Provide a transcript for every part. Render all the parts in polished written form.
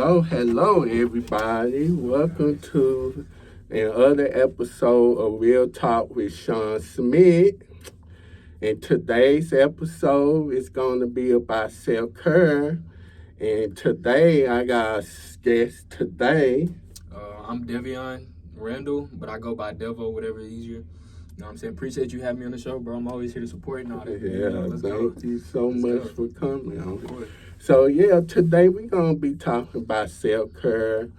Hello, everybody. Welcome to another episode of Real Talk with Shawn Smith. And today's episode is going to be about self-care. And today, I got a guest today. I'm Devion Randle, but I go by Devo, whatever is easier. You know what I'm saying? Appreciate you having me on the show, bro. I'm always here to support and all that. Thank you so much for coming on. So, today we're going to be talking about self-care.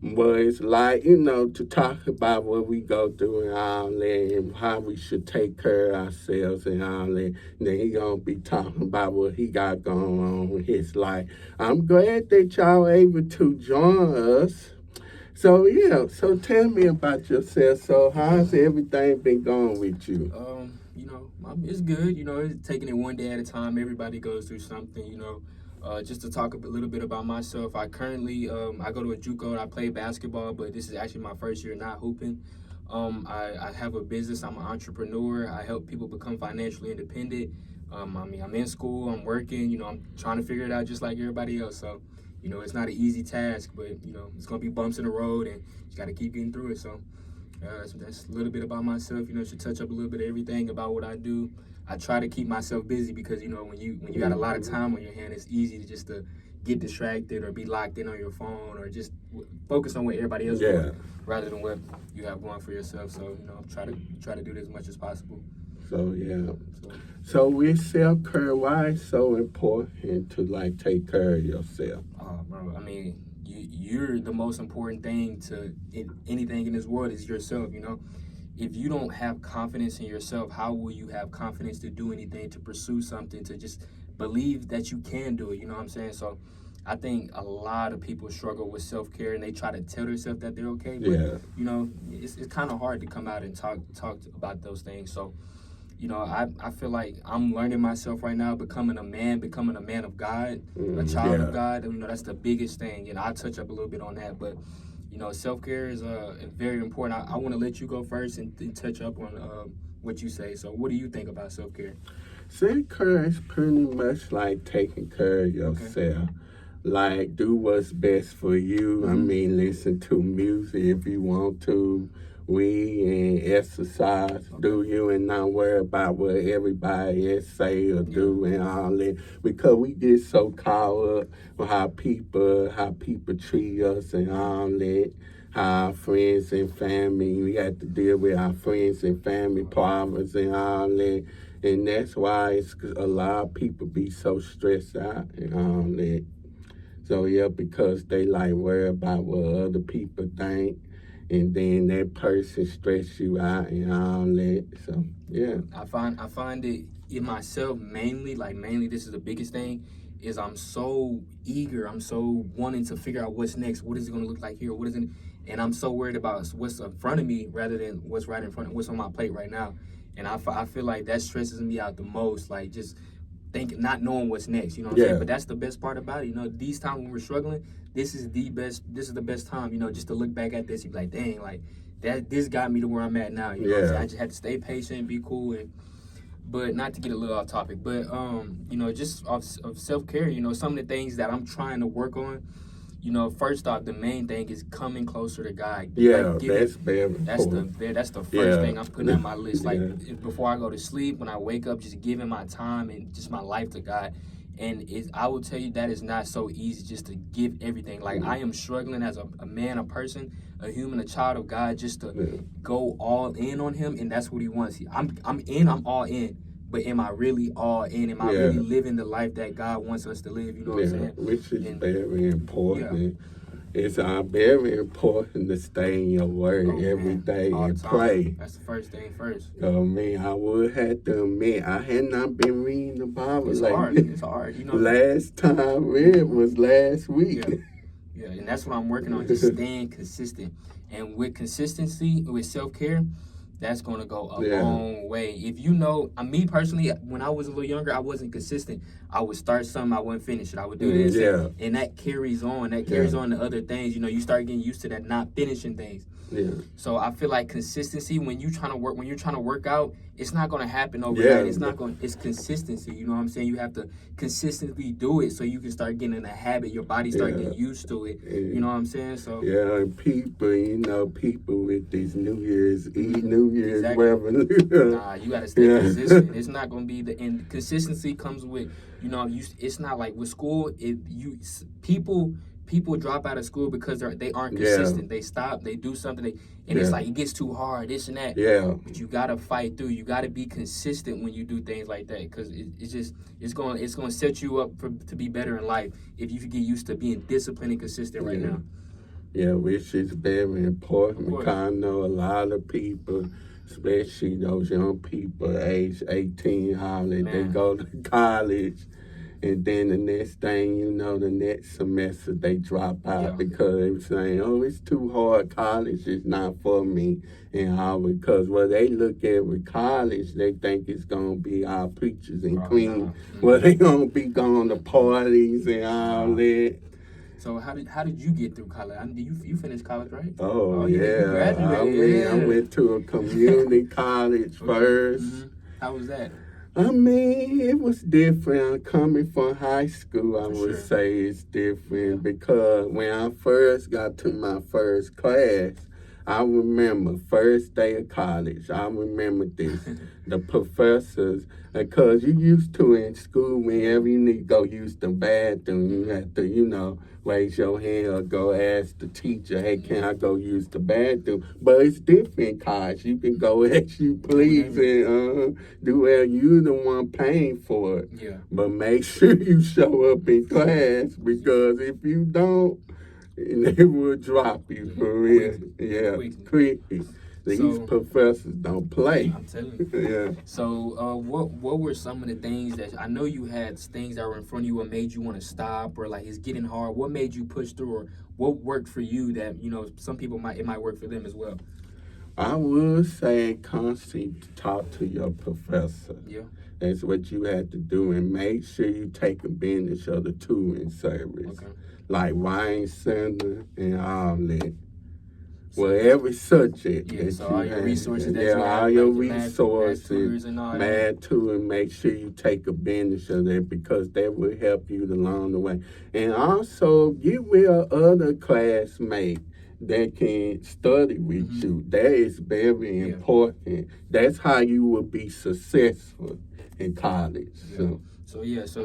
But it's like, to talk about what we go through and all that and how we should take care of ourselves and all that. And then he going to be talking about what he got going on with his life. I'm glad that y'all able to join us. So, so tell me about yourself. So, how's everything been going with you? It's good. It's taking it one day at a time. Everybody goes through something, just to talk a little bit about myself, I currently, I go to a JUCO and I play basketball, but this is actually my first year not hooping. I have a business. I'm an entrepreneur. I help people become financially independent. I'm in school. I'm working. I'm trying to figure it out just like everybody else. So, it's not an easy task, but, it's going to be bumps in the road and you got to keep getting through it. So that's a little bit about myself. Should touch up a little bit of everything about what I do. I try to keep myself busy because when you got a lot of time on your hand, it's easy to get distracted or be locked in on your phone or just focus on what everybody else doing rather than what you have going for yourself. So try to do this as much as possible. So with self-care, why it's so important to take care of yourself? Bro, I mean, you're the most important thing to anything in this world is yourself. If you don't have confidence in yourself, how will you have confidence to do anything, to pursue something, to just believe that you can do it? You know what I'm saying? So I think a lot of people struggle with self-care and they try to tell themselves that they're okay. But, it's kind of hard to come out and talk about those things. So, I feel like I'm learning myself right now, becoming a man of God, a child of God. That's the biggest thing. I'll touch up a little bit on that, but self-care is very important. I want to let you go first and touch up on what you say. So what do you think about self-care? Self-care is pretty much like taking care of yourself. Okay. Like, do what's best for you. Mm-hmm. I mean, listen to music if you want to. And exercise, do you, and not worry about what everybody else say or do and all that. Because we get so caught up with how people treat us and all that. How our friends and family, we have to deal with our friends and family problems and all that. And that's why a lot of people be so stressed out and all that. So because they worry about what other people think. And then that person stress you out and all that. So I find it in myself mainly this is the biggest thing, is I'm so eager, I'm so wanting to figure out what's next, what is it gonna look like here, what is it, and I'm so worried about what's in front of me rather than what's right in front of what's on my plate right now. And I feel like that stresses me out the most, just not knowing what's next, you know what I'm saying? But that's the best part about it. These times when we're struggling, this is the best time, just to look back at this and be like, dang, this got me to where I'm at now. You know what I'm saying? I just had to stay patient, be cool, but not to get a little off topic, but just of self-care, some of the things that I'm trying to work on. First off, the main thing is coming closer to God. That's very important. That's the first thing I'm putting on my list. Before I go to sleep, when I wake up, just giving my time and just my life to God. And I will tell you that is not so easy just to give everything. I am struggling as a man, a person, a human, a child of God, just to go all in on Him, and that's what He wants. I'm all in. But am I really all in? Am I really living the life that God wants us to live? You know what I'm saying? Which is very important. It's very important to stay in your word every day and pray. That's the first thing first. I would have to admit, I had not been reading the Bible. It's hard. Last time I read was last week. Yeah, and that's what I'm working on, just staying consistent. And with consistency, with self-care, that's going to go a long way. If me personally, when I was a little younger, I wasn't consistent. I would start something, I wouldn't finish it. I would do this. And that carries on. That carries on to other things. You start getting used to that, not finishing things. Yeah. So I feel like consistency when you're trying to work out, it's not gonna happen overnight. It's consistency. You know what I'm saying? You have to consistently do it so you can start getting in a habit. Your body start getting used to it. You know what I'm saying? So yeah, and people with these New Year's Eve, New Year's revenue. Nah, you gotta stay consistent. It's not gonna be and consistency comes with, it's not like with school. People drop out of school because they aren't consistent. They stop, they do something, and it's like it gets too hard, this and that. Yeah. But you gotta fight through. You gotta be consistent when you do things like that, because it's gonna set you up to be better in life if you get used to being disciplined and consistent right now. Yeah, which is very important because I know a lot of people, especially those young people, age 18, they go to college. And then the next thing you know, the next semester they drop out because they were saying, "Oh, it's too hard. College is not for me." And how because what they look at with college, they think it's gonna be all preachers and queens. Well, they gonna be going to parties and all that. So how did you get through college? You finished college, right? Oh yeah, you graduated. I went to a community college first. Mm-hmm. How was that? I mean, it was different. Coming from high school, I would say it's different because when I first got to my first class, I remember first day of college. I remember this. The professors, because you used to in school, whenever you need to go use the bathroom, you have to, raise your hand or go ask the teacher, "Hey, can I go use the bathroom?" But it's different in college. You can go as you please and do whatever. You're the one paying for it. Yeah. But make sure you show up in class because if you don't, they will drop you for real. Quick. These professors don't play. I'm telling you. Yeah. So, what were some of the things that I know you had things that were in front of you and made you want to stop, or like it's getting hard? What made you push through, or what worked for you that some people it might work for them as well? I would say constantly talk to your professor. Yeah. That's what you have to do, and make sure you take advantage of the tutoring service, like Wine Center and all that. Well, every subject that so you all your have, resources that you have, all like your resources, math tutoring, make sure you take advantage of that because that will help you along the way. And also, get with other classmates that can study with you. That is very important. That's how you will be successful in college. So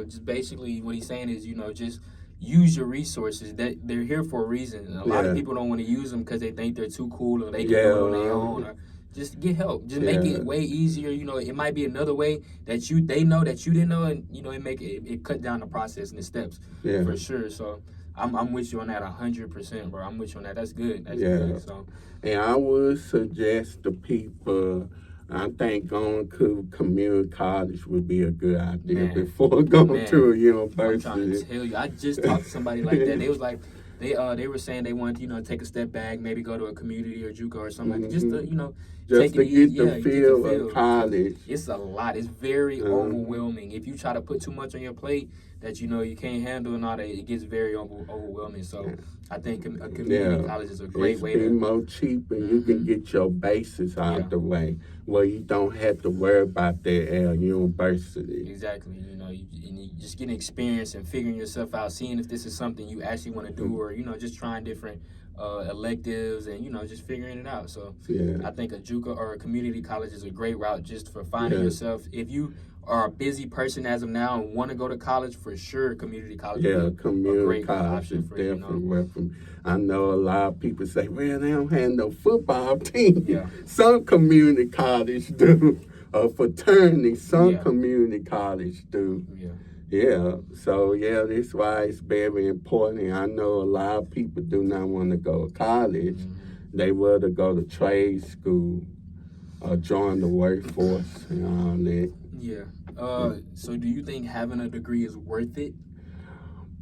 just basically what he's saying is, just use your resources. That they're here for a reason. And a lot of people don't want to use them because they think they're too cool or they can do it on their own. Or just get help. Just make it way easier. It might be another way that they know that you didn't know, and it cut down the process and the steps for sure. So I'm with you on that 100%, bro. I'm with you on that. That's good. That's good. So, and I would suggest to people, I think going to community college would be a good idea before going to a university. I'm trying to tell you, I just talked to somebody like that. They was like, they were saying they wanted to, take a step back, maybe go to a community or JUCO or something like that, just to, just to get the feel of college. It's a lot. It's very overwhelming. If you try to put too much on your plate that you can't handle and all that, it gets very overwhelming. So I think a community college is a great way to be more cheap, and you can get your bases out the way where you don't have to worry about that at university. Exactly. You just getting experience and figuring yourself out, seeing if this is something you actually want to do, or just trying different electives and just figuring it out. So I think a JUCO or a community college is a great route just for finding yourself. If you are a busy person as of now and want to go to college, for sure community college is community a great college option is for definitely welcome. I know a lot of people say, well, they don't have no football team. Some community college do. A fraternity, some community college do. So that's why it's very important. I know a lot of people do not want to go to college. They rather go to trade school or join the workforce and all that. So do you think having a degree is worth it?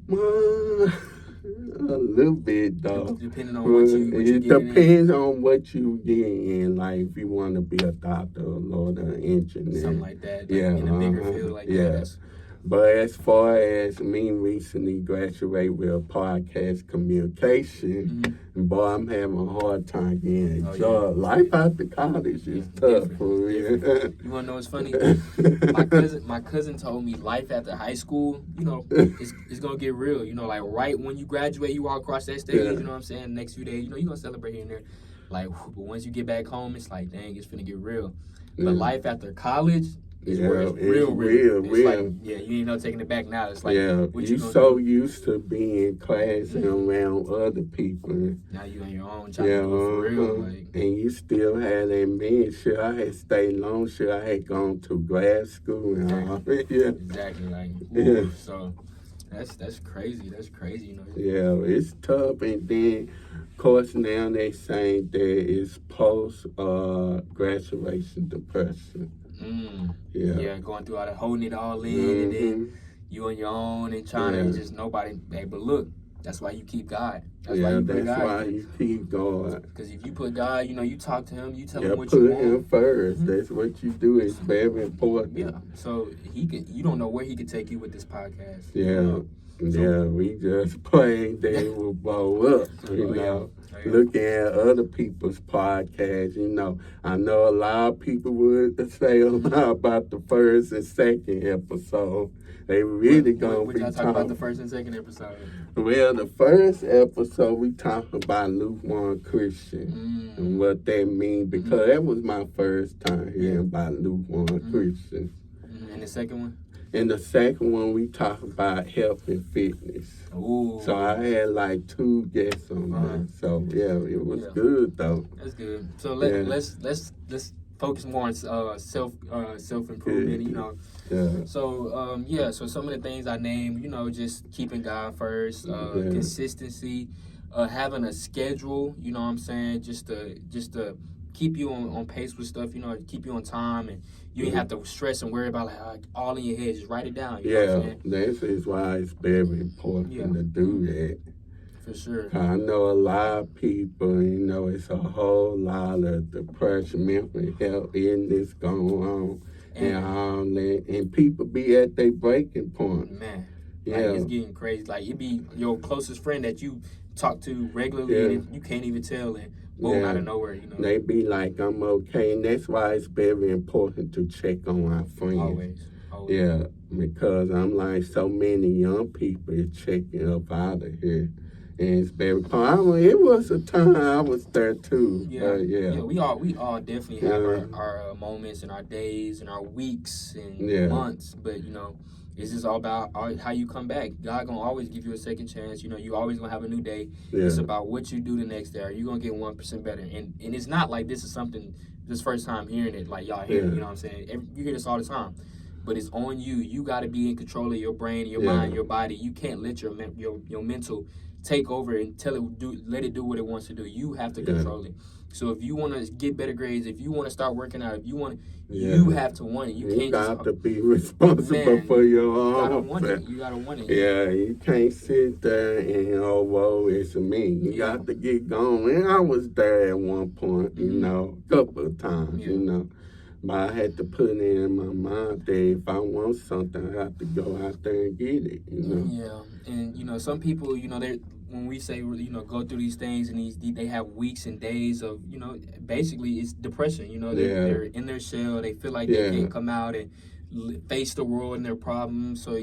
A little bit, though. Depending on what you get depends on what you get in. Like, if you want to be a doctor, a lawyer, an engineer. Something like that. In a bigger field like that. But as far as me recently graduated with a podcast communication, boy, I'm having a hard time getting a job. Life after college is tough for real. You wanna know what's funny? My cousin told me life after high school, it's gonna get real. Like right when you graduate, you walk across that stage. You know what I'm saying? Next few days, you're gonna celebrate here and there. Like, but once you get back home, it's like, dang, it's finna get real. But life after college is where it's real. It's like, you ain't no taking it back now. It's like, what you so used to being in class and around other people. Now you on your own, trying to do it for real. Like, and you still had that man. Shit, I had stayed long. Shit, I had gone to grad school and all. Exactly. Like, so that's crazy. That's crazy. Yeah, it's tough. And then, of course, now they saying there is post graduation depression. Yeah, going through all that, holding it all in, and then you on your own and trying to just nobody. Hey, but look, that's why you keep God. That's why you put God. That's why you keep God. Because if you put God, you talk to Him, you tell Him what you want. Put Him first. That's what you do. It's very important. Yeah. So you don't know where He could take you with this podcast. Yeah. We just praying they will blow up, looking at other people's podcasts, I know a lot of people would say about the first and second episode. They really gonna be talking about the first and second episode. Well, the first episode we talked about lukewarm Christian and what that means, because that was my first time hearing about lukewarm Christian. And the second one? In the second one, we talk about health and fitness. Ooh. So I had like 2 guests on there. So it was good though. That's good. So let's focus more on self improvement. So so some of the things I named, just keeping God first, consistency, having a schedule. You know what I'm saying? Just to keep you on pace with stuff. Keep you on time, and you ain't have to stress and worry about like all in your head. Just write it down. You know what I'm saying? That is why it's very important to do that. For sure. I know a lot of people, it's a whole lot of depression, mental health illness going on, and all that. And people be at their breaking point. Man, it's getting crazy. Like, it be your closest friend that you talk to regularly, and you can't even tell, and boom, out of nowhere, They be like, I'm okay, and that's why it's very important to check on our friends. Always. Yeah, because I'm like, so many young people is checking up out of here. And it's very common. It was a time I was there too. We all definitely have our moments and our days and our weeks and months. But it's just all about how you come back. God gonna always give you a second chance. You always gonna have a new day. It's about what you do the next day. Are you gonna get 1% better? And it's not like this is something this first time hearing it. Like y'all hear it, you know what I'm saying? You hear this all the time. But it's on you. You got to be in control of your brain, your mind, your body. You can't let your mental take over and let it do what it wants to do. You have to control it. So if you want to get better grades, if you want to start working out, if you want, you have to want it. You can't got to be responsible for your own. You gotta want it. Yeah, you can't sit there and whoa, it's me. You got to get going. And I was there at one point, a couple of times, But I had to put it in my mind that if I want something, I have to go out there and get it, Yeah, and some people, when we say, go through these things and they have weeks and days of, basically it's depression. They're in their shell. They feel like they can't come out and face the world and their problems. So,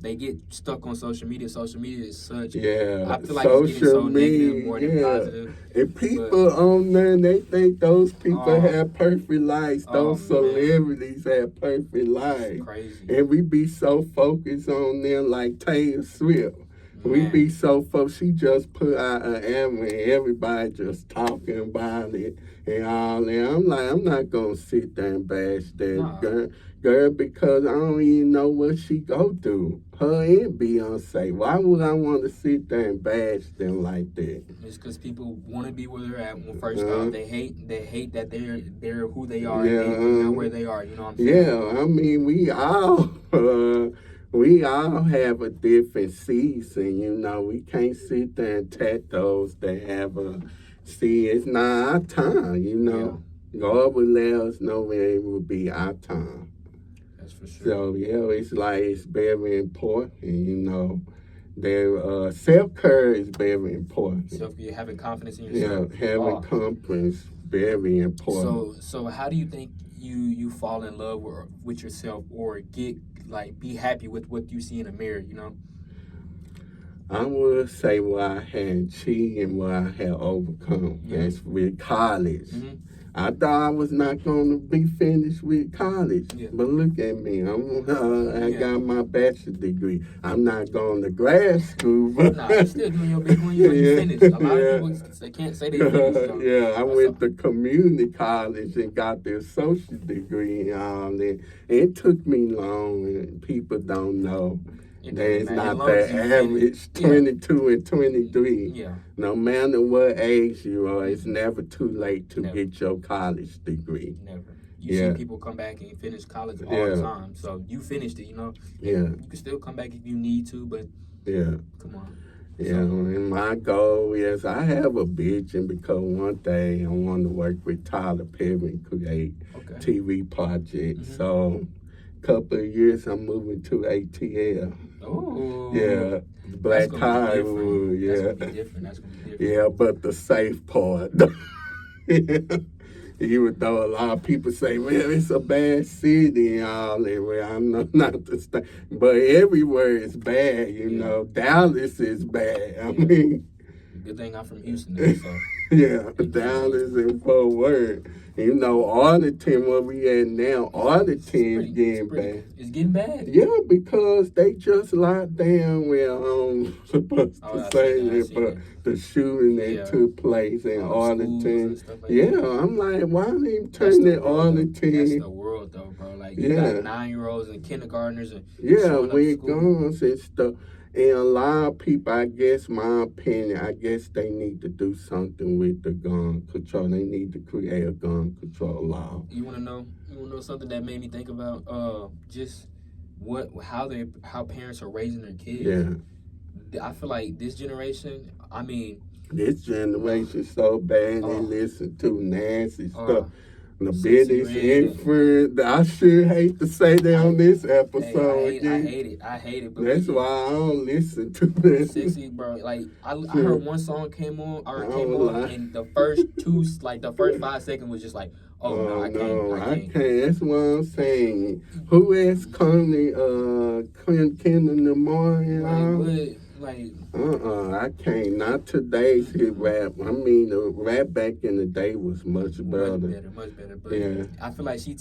they get stuck on social media. Social media is such. I feel like it's getting so negative more than positive. And people on there, they think those people have perfect lives. Those celebrities have perfect lives. Crazy. And we be so focused on them like Taylor Swift. We be so focused. She just put out an album and everybody just talking about it and all that. I'm like, I'm not going to sit there and bash that girl because I don't even know what she go through. Her and Beyonce. Why would I want to sit there and bash them like that? It's because people want to be where they're at. Well, first off, they hate that they're who they are and not where they are. You know what I'm saying? Yeah, I mean, we all have a different season, we can't sit there and attack those that have it's not our time, God will let us know when it will be our time. That's for sure. So yeah, it's like it's very important, you know. Their self-care is very important. Having confidence in Yeah, yourself. having confidence very important. So how do you think you fall in love with yourself or get be happy with what you see in the mirror? You know. I would say what I had achieved and what I had overcome. Yeah. That's with college. Mm-hmm. I thought I was not going to be finished with college, Yeah. but look at me. I got my bachelor's degree. I'm not going to grad school, but nah, you're still doing your big one. You finished. A lot of people they can't say they finished. So. Yeah, I went to community college and got the associate degree and all that. It took me long, and people don't know. It's not that average, 22 and 23. Yeah. No matter what age you are, it's never too late to get your college degree. Never. You see people come back and finish college all the time. So you finished it, you know. Yeah. You can still come back if you need to, but come on. Yeah, and my goal is I have a vision because one day I want to work with Tyler Perry and create TV projects. Mm-hmm. So couple of years I'm moving to ATL. Oh. Yeah. Black Hollywood. Yeah. That's gonna be different. Yeah, but the safe part. Even though a lot of people say, well, it's a bad city and all that. Well, I know not to stay. But everywhere is bad, you know. Dallas is bad. I mean. Good thing I'm from Houston, though, so. Yeah, Dallas and Fort Worth. You know, Arlington, where we at now, Arlington is getting bad. It's getting bad? Yeah, because they just locked down where I'm supposed to say it, but the shooting that took place in Arlington. I'm like, why didn't they turn it Arlington? That's the world, though, bro. Like, you got 9-year-olds and kindergartners and with guns and stuff. And a lot of people, I guess, my opinion, I guess they need to do something with the gun control. They need to create a gun control law. You want to know something that made me think about just how parents are raising their kids. Yeah. I feel like this generation, this generation so bad, they listen to nasty stuff. The biggest influence, I sure hate to say that on this episode. I hate it. But that's why I don't listen to this. Sexy, bro. Like, I heard one song came on, and the first 5 seconds was just like, I can't. That's what I'm saying. Who asked Connie, Kendall Lamar and all? I can't. Not today's hit rap. I mean, the rap back in the day was much better. Much better. But I feel like she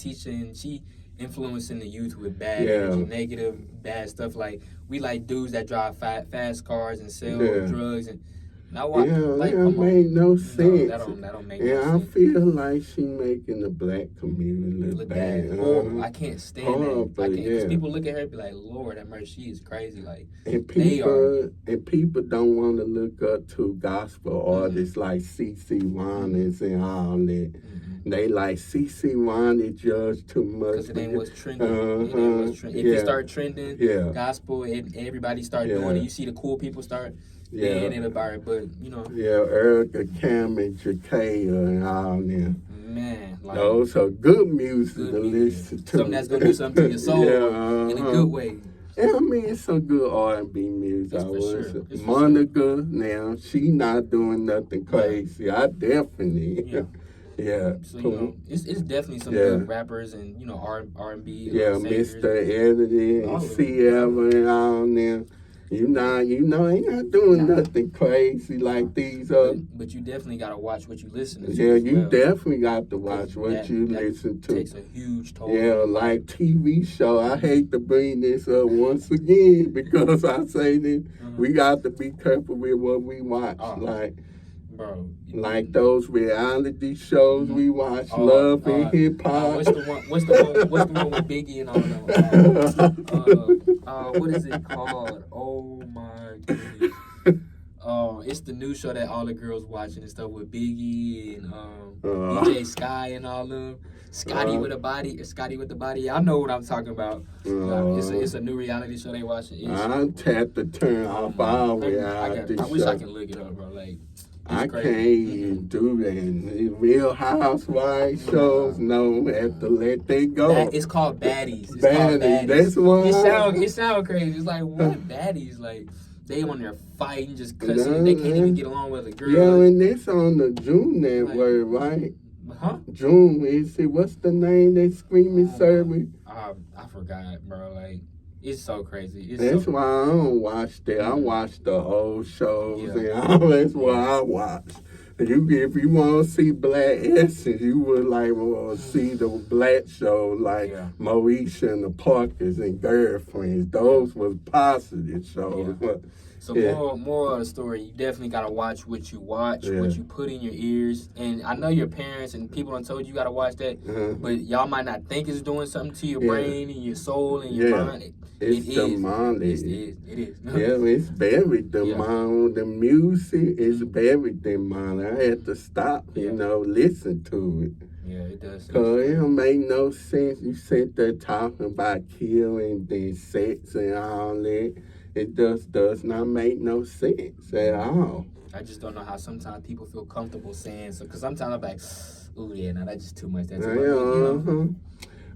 influencing the youth with bad energy, negative, bad stuff. Like, we like dudes that drive fast cars and sell drugs and. That made no sense. That don't make no sense. I feel like she making the black community look bad. Horrible. I can't stand that. Because people look at her and be like, Lord have mercy, she is crazy. Like, and people don't want to look up to gospel artists like CeCe Winans and all that. Mm-hmm. They like CeCe Winans judge too much. Because it ain't what's trending. If you start trending gospel and everybody start doing it, you see the cool people start being about it, but you know. Yeah, Erica, Cam, and Jakaya and all them. Man, like, those are good music to listen to. Something that's gonna do something to your soul in a good way. Yeah, I mean, it's some good R&B music. Sure. Monica, now, she not doing nothing crazy. I definitely. So, you know, it's definitely some good rappers and, you know, R&B. Mr. Edited and Sierra and all them. You know, ain't not doing nothing crazy like these. But you definitely got to watch what you listen to. Yeah, you definitely got to watch what you listen to. It takes a huge toll. Yeah, like TV show. I hate to bring this up once again because I say this. We got to be careful with what we watch. Like those reality shows we watch, Love and Hip Hop. What's the one with Biggie and all that? What is it called? Oh my goodness. It's the new show that all the girls watching and stuff with Biggie and DJ Sky and all them. Scotty with the body. I know what I'm talking about. It's a new reality show they watching. I had to turn off all reality shows. I wish I can look it up, bro. Like, I can't even do that. Real Housewives shows, no, have to let that go. It's called baddies. It's Baddies, called baddies. that's why. It sound crazy. It's like, what baddies? Like, they on there fighting, just cussing. They can't even get along with a girl. Yeah, and it's on the June network, right? Huh? June, is it? What's the name they screaming service? I forgot, bro. Like, it's so crazy. That's why I don't watch that. I watch the old shows, and all that's why I watch. If you want to see Black Essence, you would like see the Black show like Moesha and the Parkers and Girlfriends. Those was positive shows. But, so more of the story, you definitely gotta watch what you watch, what you put in your ears. And I know your parents and people done told you gotta watch that, but y'all might not think it's doing something to your brain and your soul and your mind. It's demonic. It is. It's very demonic. The music is very demonic. I had to stop, listen to it. Yeah, it does. Because it don't make no sense. You sit there talking about killing and sex and all that. It just does not make no sense at all. I just don't know how sometimes people feel comfortable saying so. Because sometimes I'm like, oh yeah, no, that's just too much. That's too much.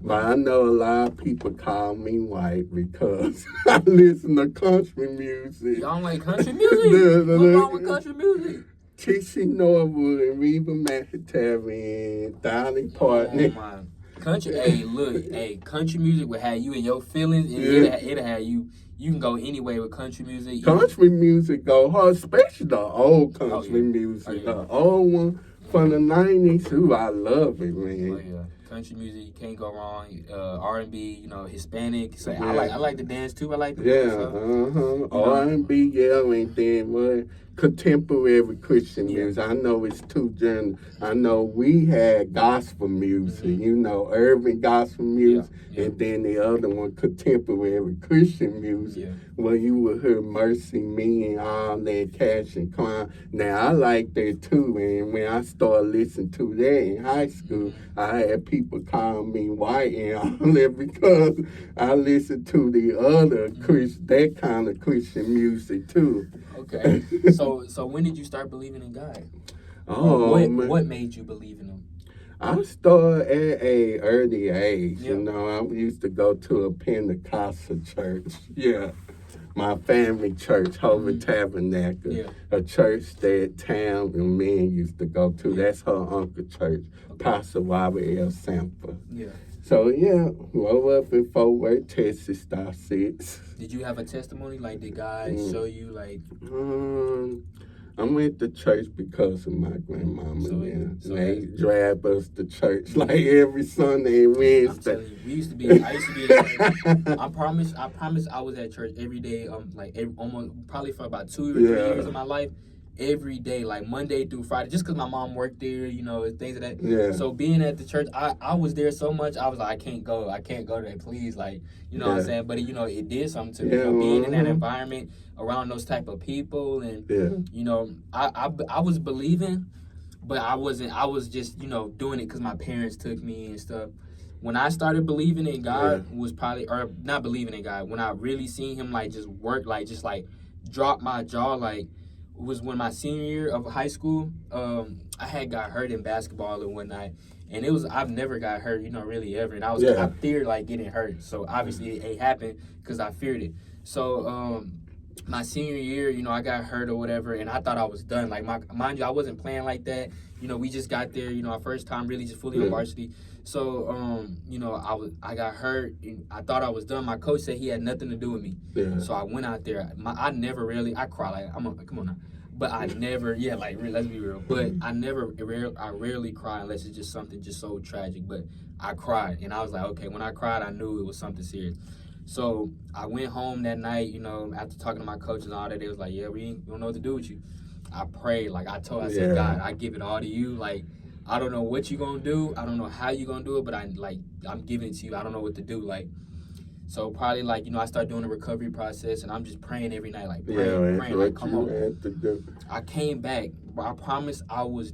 But I know a lot of people call me white because I listen to country music. Y'all like country music? What's wrong with country music? T.C. Norwood and Reba McEntire and Dolly Parton. Oh my. Country music will have you in your feelings, and it'll have you. You can go anywhere with country music. Country music go hard, especially the old country music. The old one from the 90s, I love it, man. Oh, yeah. Country music, you can't go wrong. R&B, Hispanic. So I like to dance too. I like to dance. R&B, and then contemporary Christian music. I know it's two genres. I know we had gospel music, urban gospel music, and then the other one, contemporary Christian music, where you would hear Mercy Me and all that, Cash and Clown. Now, I like that too, and when I started listening to that in high school, I had people call me white and all that because I listened to the other that kind of Christian music too. Okay. So when did you start believing in God? What made you believe in Him? I started at an early age. I used to go to a Pentecostal church. Yeah. My family church, Holy Tabernacle, a church that Tam and men used to go to. That's her uncle church, Pastor Robert L. Samper. Yeah. So, grew up in Fort Worth, Texas, Star 6. Did you have a testimony? Like, did God show you, like... I went to church because of my grandmama. They drive us to church like every Sunday and Wednesday. I'm telling you, I used to be at church. I promise I was at church every day, almost probably for about 2 or 3 years of my life. Every day, like Monday through Friday, just because my mom worked there, things of that. Yeah. So being at the church, I was there so much, I was like, I can't go there, please, like, what I'm saying? But, it did something to me, being in that environment, around those type of people, and, I was believing, but I was just, doing it because my parents took me and stuff. When I started believing in God, was probably, or not believing in God, when I really seen Him, like, just work, like, just, like, drop my jaw, like, was when my senior year of high school, I had got hurt in basketball and whatnot, and I've never got hurt, really ever, and I feared like getting hurt, so obviously it happened because I feared it. So my senior year, I got hurt or whatever, and I thought I was done. Like mind you, I wasn't playing like that. We just got there, our first time really just fully on varsity. So, I got hurt, and I thought I was done. My coach said he had nothing to do with me. Yeah. So I went out there. I cry like, come on now. But I never, let's be real. But I rarely cry unless it's just something just so tragic. But I cried, and I was like, okay, when I cried, I knew it was something serious. So I went home that night, after talking to my coaches and all that, they was like, we don't know what to do with you. I prayed, like I said, God, I give it all to you, like, I don't know what you're going to do. I don't know how you're going to do it, but I'm giving it to you. I don't know what to do. Like, so probably I started doing the recovery process, and I'm just praying every night, like praying, like, come on. I came back, but I promise I was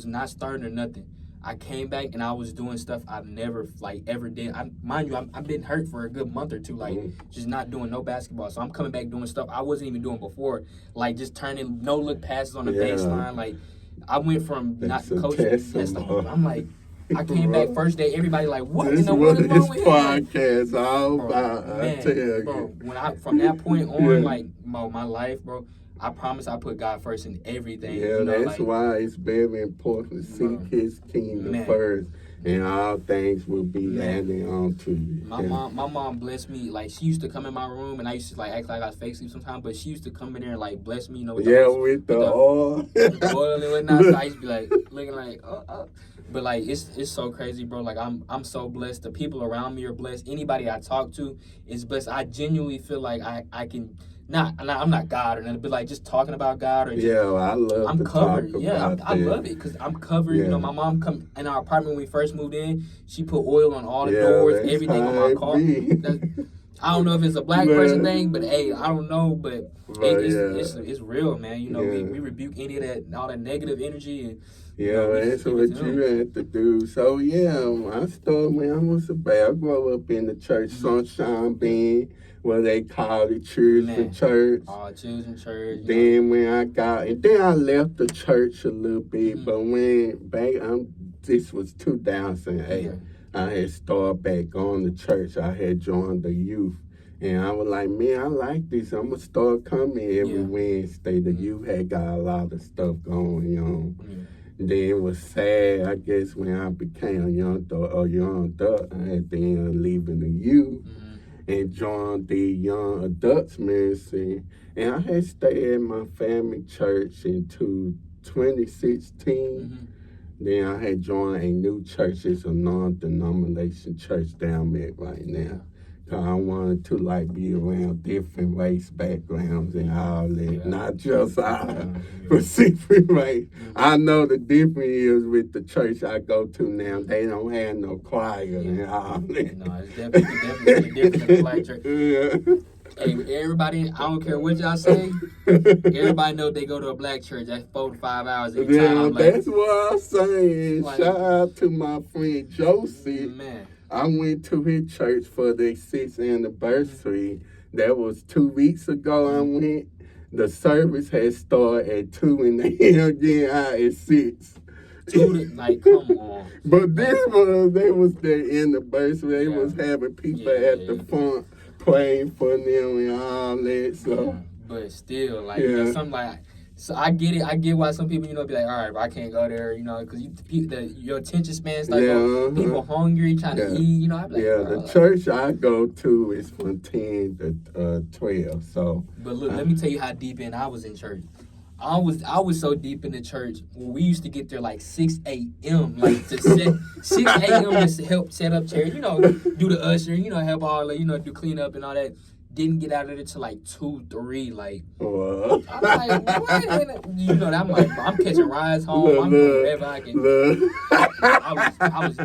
not starting or nothing. I came back and I was doing stuff I've never ever did. Mind you, I've been hurt for a good month or two, just not doing no basketball. So I'm coming back doing stuff I wasn't even doing before, like just turning no look passes on the baseline. Like I went from not coaching. I'm like. I came back first day. Everybody like, what in the world is wrong with him? Podcast all about. I tell you, when from that point on, like my life, bro. I promise I put God first in everything. Yeah, you know, that's why it's very important to seek His kingdom first, and all things will be added on to you. My mom blessed me. Like she used to come in my room, and I used to like act like I was fake sleep sometimes. But she used to come in there and like bless me, you know, with the oil, with the oil and whatnot. So I used to be like looking like, oh. But like it's so crazy, bro. Like I'm so blessed. The people around me are blessed. Anybody I talk to is blessed. I genuinely feel like I can. I'm not God or nothing, but like just talking about God or just, I'm covered. I love it because I'm covered. You know, my mom come in our apartment when we first moved in. She put oil on all the doors, everything on my car. I don't know if it's a black person thing, but hey, I don't know, but it's real, man. You know, we rebuke any of that, all that negative energy and. That's what you had to do. So, I started when I was a baby. I grew up in the church, Sunshine Band, where they called it children church. Oh, children church. Then when I left the church a little bit, but this was 2008, I had started back going to church. I had joined the youth. And I was like, man, I like this. I'm going to start coming every Wednesday. The youth had got a lot of stuff going on. Then it was sad, I guess, when I became a young adult. I had to end up leaving the youth and joined the young adults ministry. And I had stayed at my family church until 2016. Then I had joined a new church. It's a non-denomination church that I'm at right now. Cause I wanted to be around different race backgrounds and all that, not just our Pacific race. I know the difference is with the church I go to now. They don't have no choir and all that. No, it's definitely different than the black church. Hey, everybody, I don't care what y'all say. Everybody know they go to a black church. That's 4 to 5 hours every time. That's what I'm saying. Shout out to my friend Josie. Man. I went to his church for their 6th anniversary. That was 2 weeks ago I went. The service had started at 2 and they getting out at 6. Come on. But they was their anniversary. They was having people at the front praying for them and all that. So. But still, something like. So I get it. I get why some people, be like, all right, I can't go there, because your attention span starts people hungry, trying to eat, I'd be like, the church I go to is from 10 to 12, so. But look, let me tell you how deep in I was in church. I was so deep in the church when we used to get there 6 a.m. to set 6 a.m. to help set up chairs, do the usher, help all, do clean up and all that. Didn't get out of it till 2, 3. I'm like, what? I'm catching rides home. I'm doing whatever I can. I was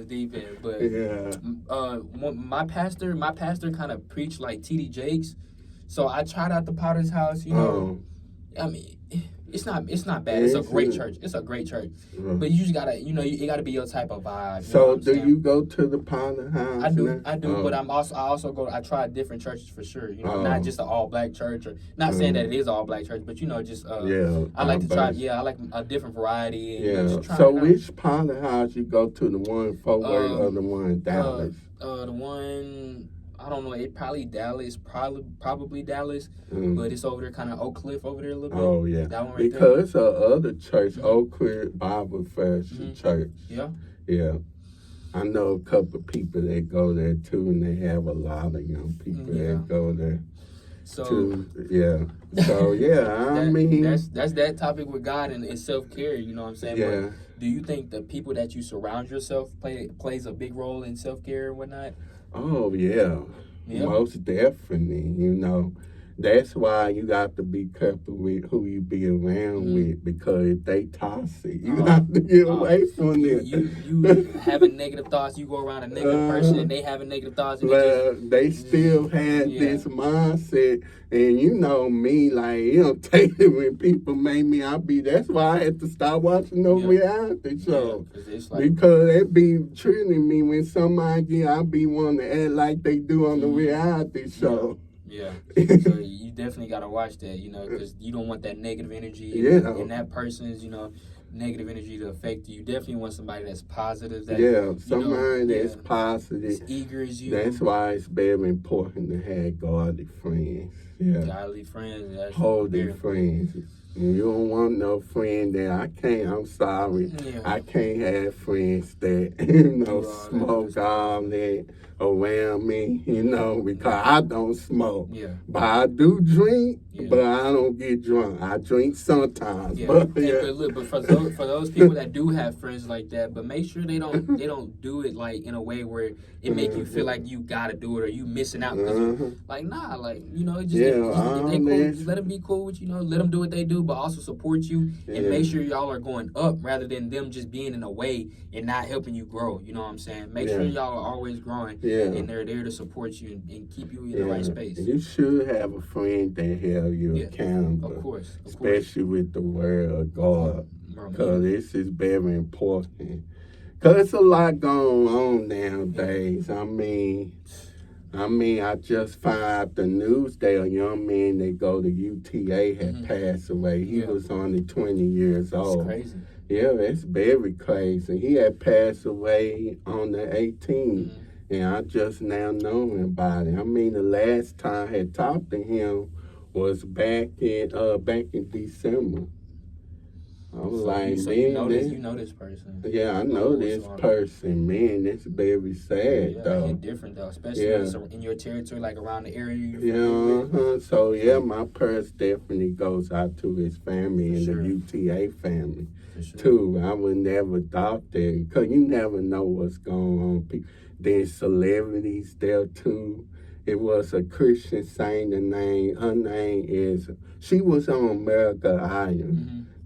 deep in. But my pastor kind of preached like T.D. Jakes. So I tried out the Potter's House. I mean, it's not bad. It's a great church. But you just gotta, it gotta be your type of vibe. So do you go to the Potter House? I do. But I also go. I try different churches for sure. Not just an all black church, or not saying that it is all black church, but just I like to try. I like a different variety. And so which Potter House you go to? The one in Fort Worth or the one in Dallas? The one. I don't know. It probably Dallas, probably Dallas, but it's over there, kind of Oak Cliff over there a little bit. Oh yeah, that one because there. It's other church, Oak Cliff Bible Fellowship Church. Yeah. I know a couple of people that go there too, and they have a lot of young people that go there. So I mean that's that topic with God and self care. You know what I'm saying? Yeah. But do you think the people that you surround yourself plays a big role in self care and whatnot? Oh, yeah. Most definitely, That's why you got to be careful with who you be around with, because if they toxic, you have to get away from you them. you having negative thoughts, you go around a negative person, and they having negative thoughts, and Well, they just still had yeah. this mindset, and you know me, like take it when people make me. That's why I had to stop watching those reality shows, because it be treating me when somebody I be wanting to act like they do on the reality show. Yeah. So you definitely gotta watch that, because you don't want that negative energy and that person's, negative energy to affect you. You definitely want somebody that's positive. Somebody that's positive, as eager as you. That's why it's very important to have godly friends. Godly friends. That's holy friends. You don't want no friend that I'm sorry. I can't have friends that, smoke all that around me, because I don't smoke. But I do drink, but I don't get drunk. I drink sometimes. But for those people that do have friends like that, but make sure they don't do it like in a way where it make you feel like you gotta do it or you missing out because if they cool, just let them be cool with you, let them do what they do, but also support you and make sure y'all are going up rather than them just being in a way and not helping you grow. You know what I'm saying? Make sure y'all are always growing and they're there to support you and keep you in the right space. You should have a friend that held you accountable. Of course. Especially with the word of God. Because this is very important. Because there's a lot going on nowadays. I just found out the news that a young man that go to UTA had passed away. He was only 20 years old. That's crazy. Yeah, that's very crazy. He had passed away on the 18th, and I just now knowing about it. The last time I had talked to him was back in December. I was you know this person. Yeah, I know this person. Man, that's very sad, though. It's different, though, especially in your territory, like around the area you're from. So, my prayers definitely goes out to his family and the UTA family, too. I would never doubt that, because you never know what's going on. There's celebrities there, too. It was a Christian singer her name is, she was on America Idol.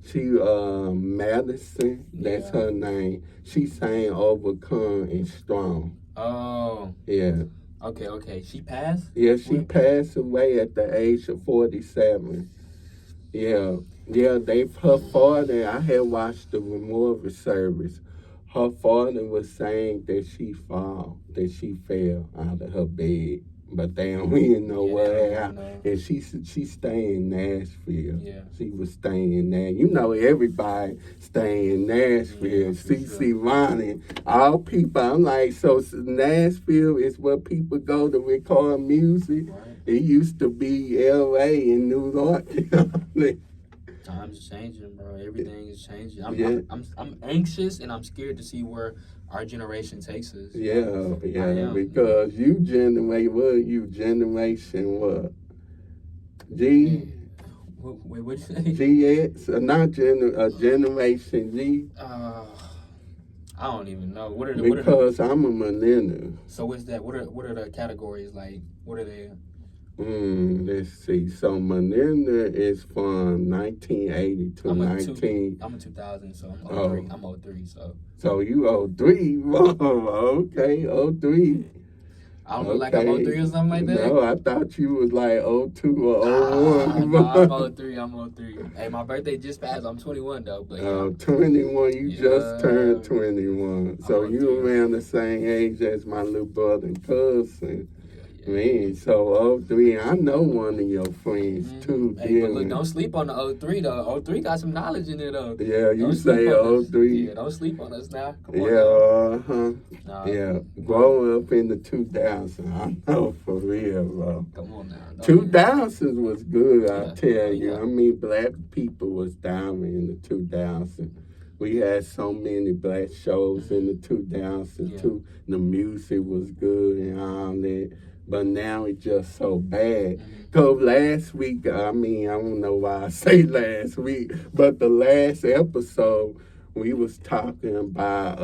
She, Madison, that's her name. She sang Overcome and Strong. Oh. Yeah. Okay. She passed? Yeah, she passed away at the age of 47. Yeah, her father, I had watched the memorial service. Her father was saying that she fell out of her bed. But they don't even know what happened. And she staying in Nashville. Yeah. She was staying there. Everybody staying in Nashville. CC Ronnie, all people. I'm like, so Nashville is where people go to record music. Right. It used to be L.A. and New York. Times changing, bro. Everything is changing. I'm anxious and I'm scared to see where our generation takes us. Yeah, because you generation what? G? Wait, what'd you say? GX? Not generation G? I don't even know. Because I'm a millennial. So what's that? What are the categories like? What are they? Let's see. So millennial is from 1980 to I'm a 2000, so I'm 03, so. So you 03? Oh, okay, 03. I don't look like I'm 03 or something like that? No, I thought you was like 02 or 01. No, I'm 03. Hey, my birthday just passed. I'm 21 though. But 21, you just turned 21. So you around the same age as my little brother and cousin. Man, so 03, I know one of your friends too. Hey, but look, don't sleep on the 03 though. 03 got some knowledge in it though. Yeah, you say 03. Yeah, don't sleep on us now. Come on. Yeah, growing up in the 2000s, I know for real, bro. Come on now. 2000s was good, I tell you. Black people was down in the 2000s. We had so many black shows in the 2000s too. The music was good and all that. But now it's just so bad. Because last week, I don't know why I say last week, but the last episode, we was talking about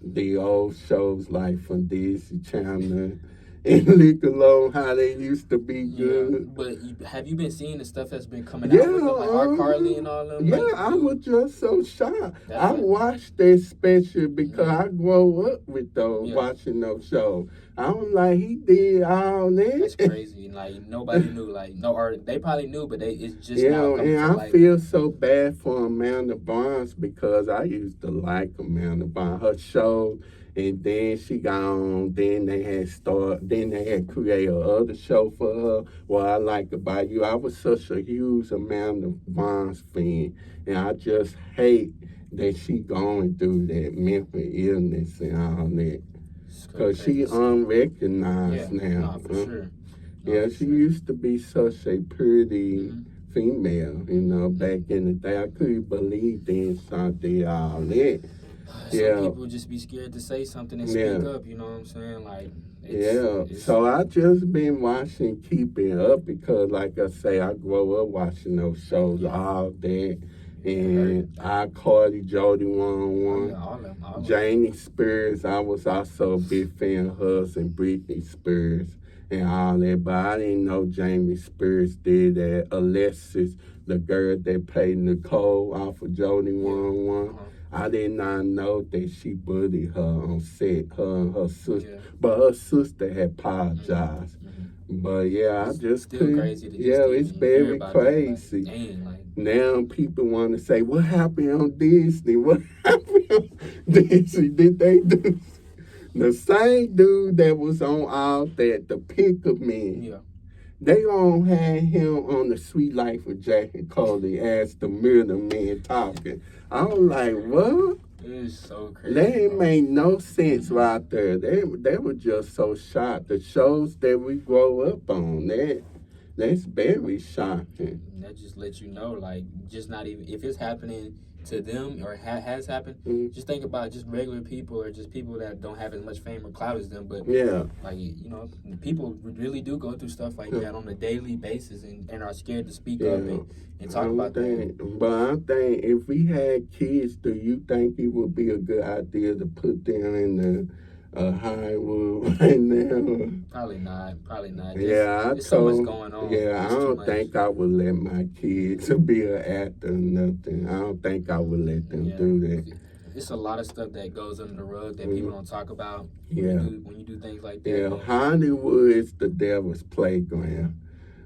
the old shows like from Disney Channel and lick alone how they used to be Yeah, good. but have you been seeing the stuff that's been coming Yeah, out with them, like R. Carly and all them? yeah, Like, I dude, was just so shocked. that's I like, watched that special because yeah, I grew up with those yeah, watching those shows. I was like, he did all that's that. crazy. Like nobody knew, like no, or they probably knew, but it's just You now know, coming and to I light. feel so bad for Amanda Barnes because I used to like Amanda Barnes, her show, and then she gone. Then they had created another show for her. What I like about you, I was such a huge Amanda Barnes fan, and I just hate that she going through that mental illness and all that. It's Cause crazy she to see. unrecognized Yeah, now. no, for sure. No, Yeah, for she sure. used to be such a pretty Hmm. female, back in the day. I couldn't believe they did all that. Some Yeah, people just be scared to say something and speak yeah, up. You know what I'm saying? Like yeah. it's So I just been watching Keeping Up because, like I say, I grew up watching those shows yeah, all day. it hurt. And I Cardi, Jody Oh yeah, 101. all of them, all of them. Jamie Spears, I was also a big fan of hers and Britney Spears and all that, but I didn't know Jamie Spears did that. Alexis, the girl that played Nicole off of Jody Yeah. 101, I did not know that she bullied her on set, her and her sister. Yeah. But her sister had apologized. Mm-hmm. But yeah, I It's just still couldn't. crazy to just Yeah, it's even hear very about that. crazy. Like, dang, like Now people want to say, what happened on Disney? What happened on Disney? Did they do the same dude that was on all that, the Picker Man? yeah. They all had him on the Sweet Life of Jack and Cody as the murder man talking. I was like, what? It's so crazy. That ain't Bro. made no sense right there. They were just so shocked. The shows that we grow up on, that's very shocking. And that just lets you know, like, just not even if it's happening to them or has happened. Mm. Just think about just regular people or just people that don't have as much fame or clout as them. But Yeah. like people really do go through stuff like that on a daily basis and are scared to speak up and talk about that. But I think if we had kids, do you think it would be a good idea to put them in the Hollywood right now? Probably not. Probably not. Yeah, There's so much going on. Yeah, I It's too don't much. think I would let my kids be an actor or nothing. I don't think I would let them Yeah. do that. It's a lot of stuff that goes under the rug that people don't talk about Yeah. when you do things like that. Yeah, Hollywood is the devil's playground.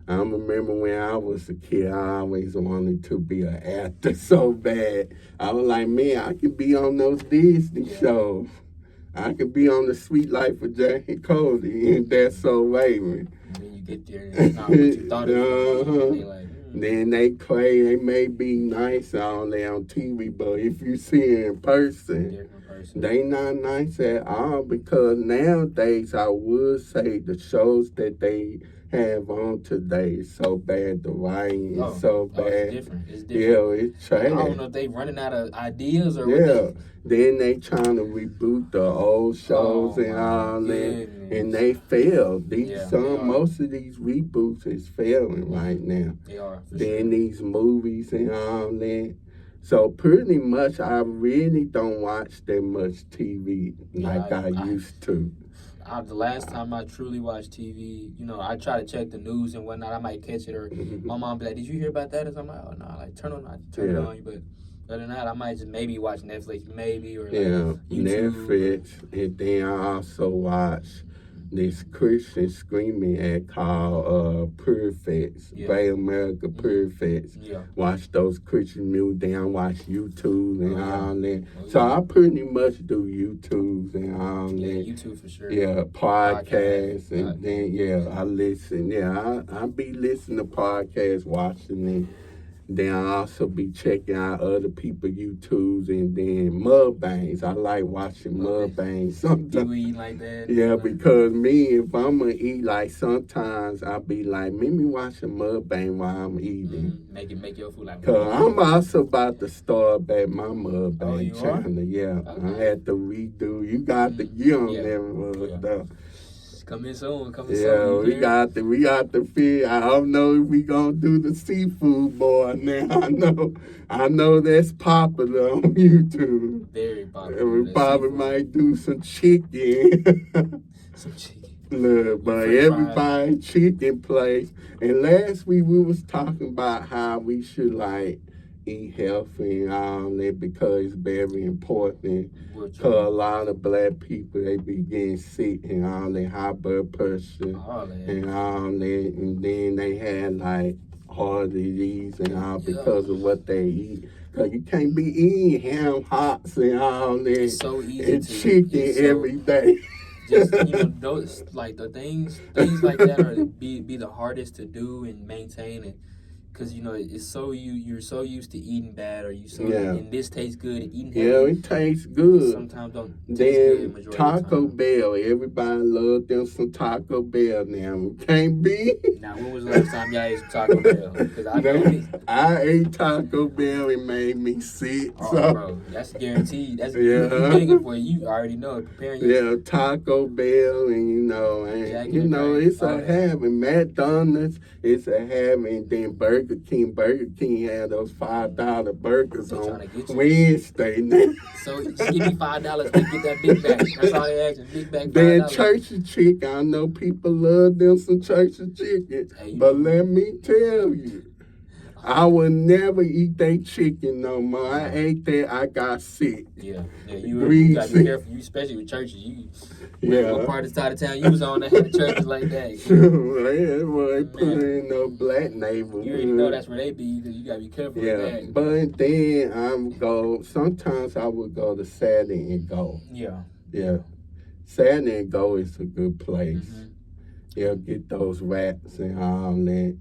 I remember when I was a kid, I always wanted to be an actor so bad. I was like, man, I could be on those Disney shows. I could be on the Sweet Life of Jack and Cody, and that's so Raven. And then you get there and it's not what you thought it was gonna be. And they like, Then they may be nice on there on TV, but if you see it in person, different person. they not nice at all because nowadays I would say the shows that they have on today is so bad. The writing is so bad. It's different. It's different. Yeah, it's trash. I don't know if they running out of ideas or Yeah. what Then they trying to reboot the old shows and all that, and they failed. Most of these reboots is failing right now. They are. Then these movies and all that. So pretty much, I really don't watch that much TV like I used to. The last time I truly watched TV, I try to check the news and whatnot. I might catch it, or my mom be like, "Did you hear about that?" And I'm like, "Oh no!" Like turn it on. But other than that, I might just maybe watch Netflix, maybe or YouTube. Netflix, and then I also watch this Christian screaming ad called Perfects, Bay America Perfects. Yeah. Watch those Christian music, then I watch YouTube and all that. So I pretty much do YouTubes and all that. Yeah, YouTube for sure. Yeah, podcasts, and then I listen. Yeah, I be listening to podcasts, watching it. Then I also be checking out other people YouTubes and then mukbangs. I like watching mukbangs sometimes. People eat like that. Yeah, because me, if I'm gonna eat, like sometimes I be like, make me watch a mukbang while I'm eating. Make your food like. Cause I'm also about to start back my mukbang channel. Are? Yeah, Okay. I had to redo. You got to get on there, though. Coming soon. Yeah, we got to figure. I don't know if we gonna do the seafood boy now. I know that's popular on YouTube. Very popular. We probably might do some chicken. Some chicken. Look, but French everybody chicken place. And last week we was talking about how we should like eat healthy and all that because it's very important. Cause a lot of black people they be getting sick and all that high blood pressure and all that, and then they had like heart disease and all because of what they eat. Cause you can't be eating ham hocks and all that It's so easy and chicken every day. Just those like the things like that are be the hardest to do and maintain, and because it's so you're so used to eating bad, or and this tastes good and eating healthy. Yeah, it tastes good. Sometimes don't taste good. Taco Bell, everybody love them some Taco Bell now. Can't be. Now, when was the last time y'all ate some Taco Bell? Because I ate Taco Bell, it made me sick. Oh, so. Bro, that's guaranteed. That's you're getting it for you. You already know it. Preparing yourself. Yeah, Taco Bell, and it's a habit. McDonald's, it's a habit. And then Burger King had those $5 burgers on Wednesday. So just give me $5 to get that Big Mac. That's all they asking. Big Mac $5. Then Church's chicken. I know people love them some Church's chicken, but let me tell you, I will never eat that chicken no more. I ate that, I got sick. Yeah, you gotta be careful. You especially with churches. What part of the side of town you was on that had churches like that? They put in no black neighborhood. You already know that's where they be. You gotta be careful with that. But then sometimes I would go to Saturday and Go. Yeah. Saturday and Go is a good place. Mm-hmm. Get those wraps and all that.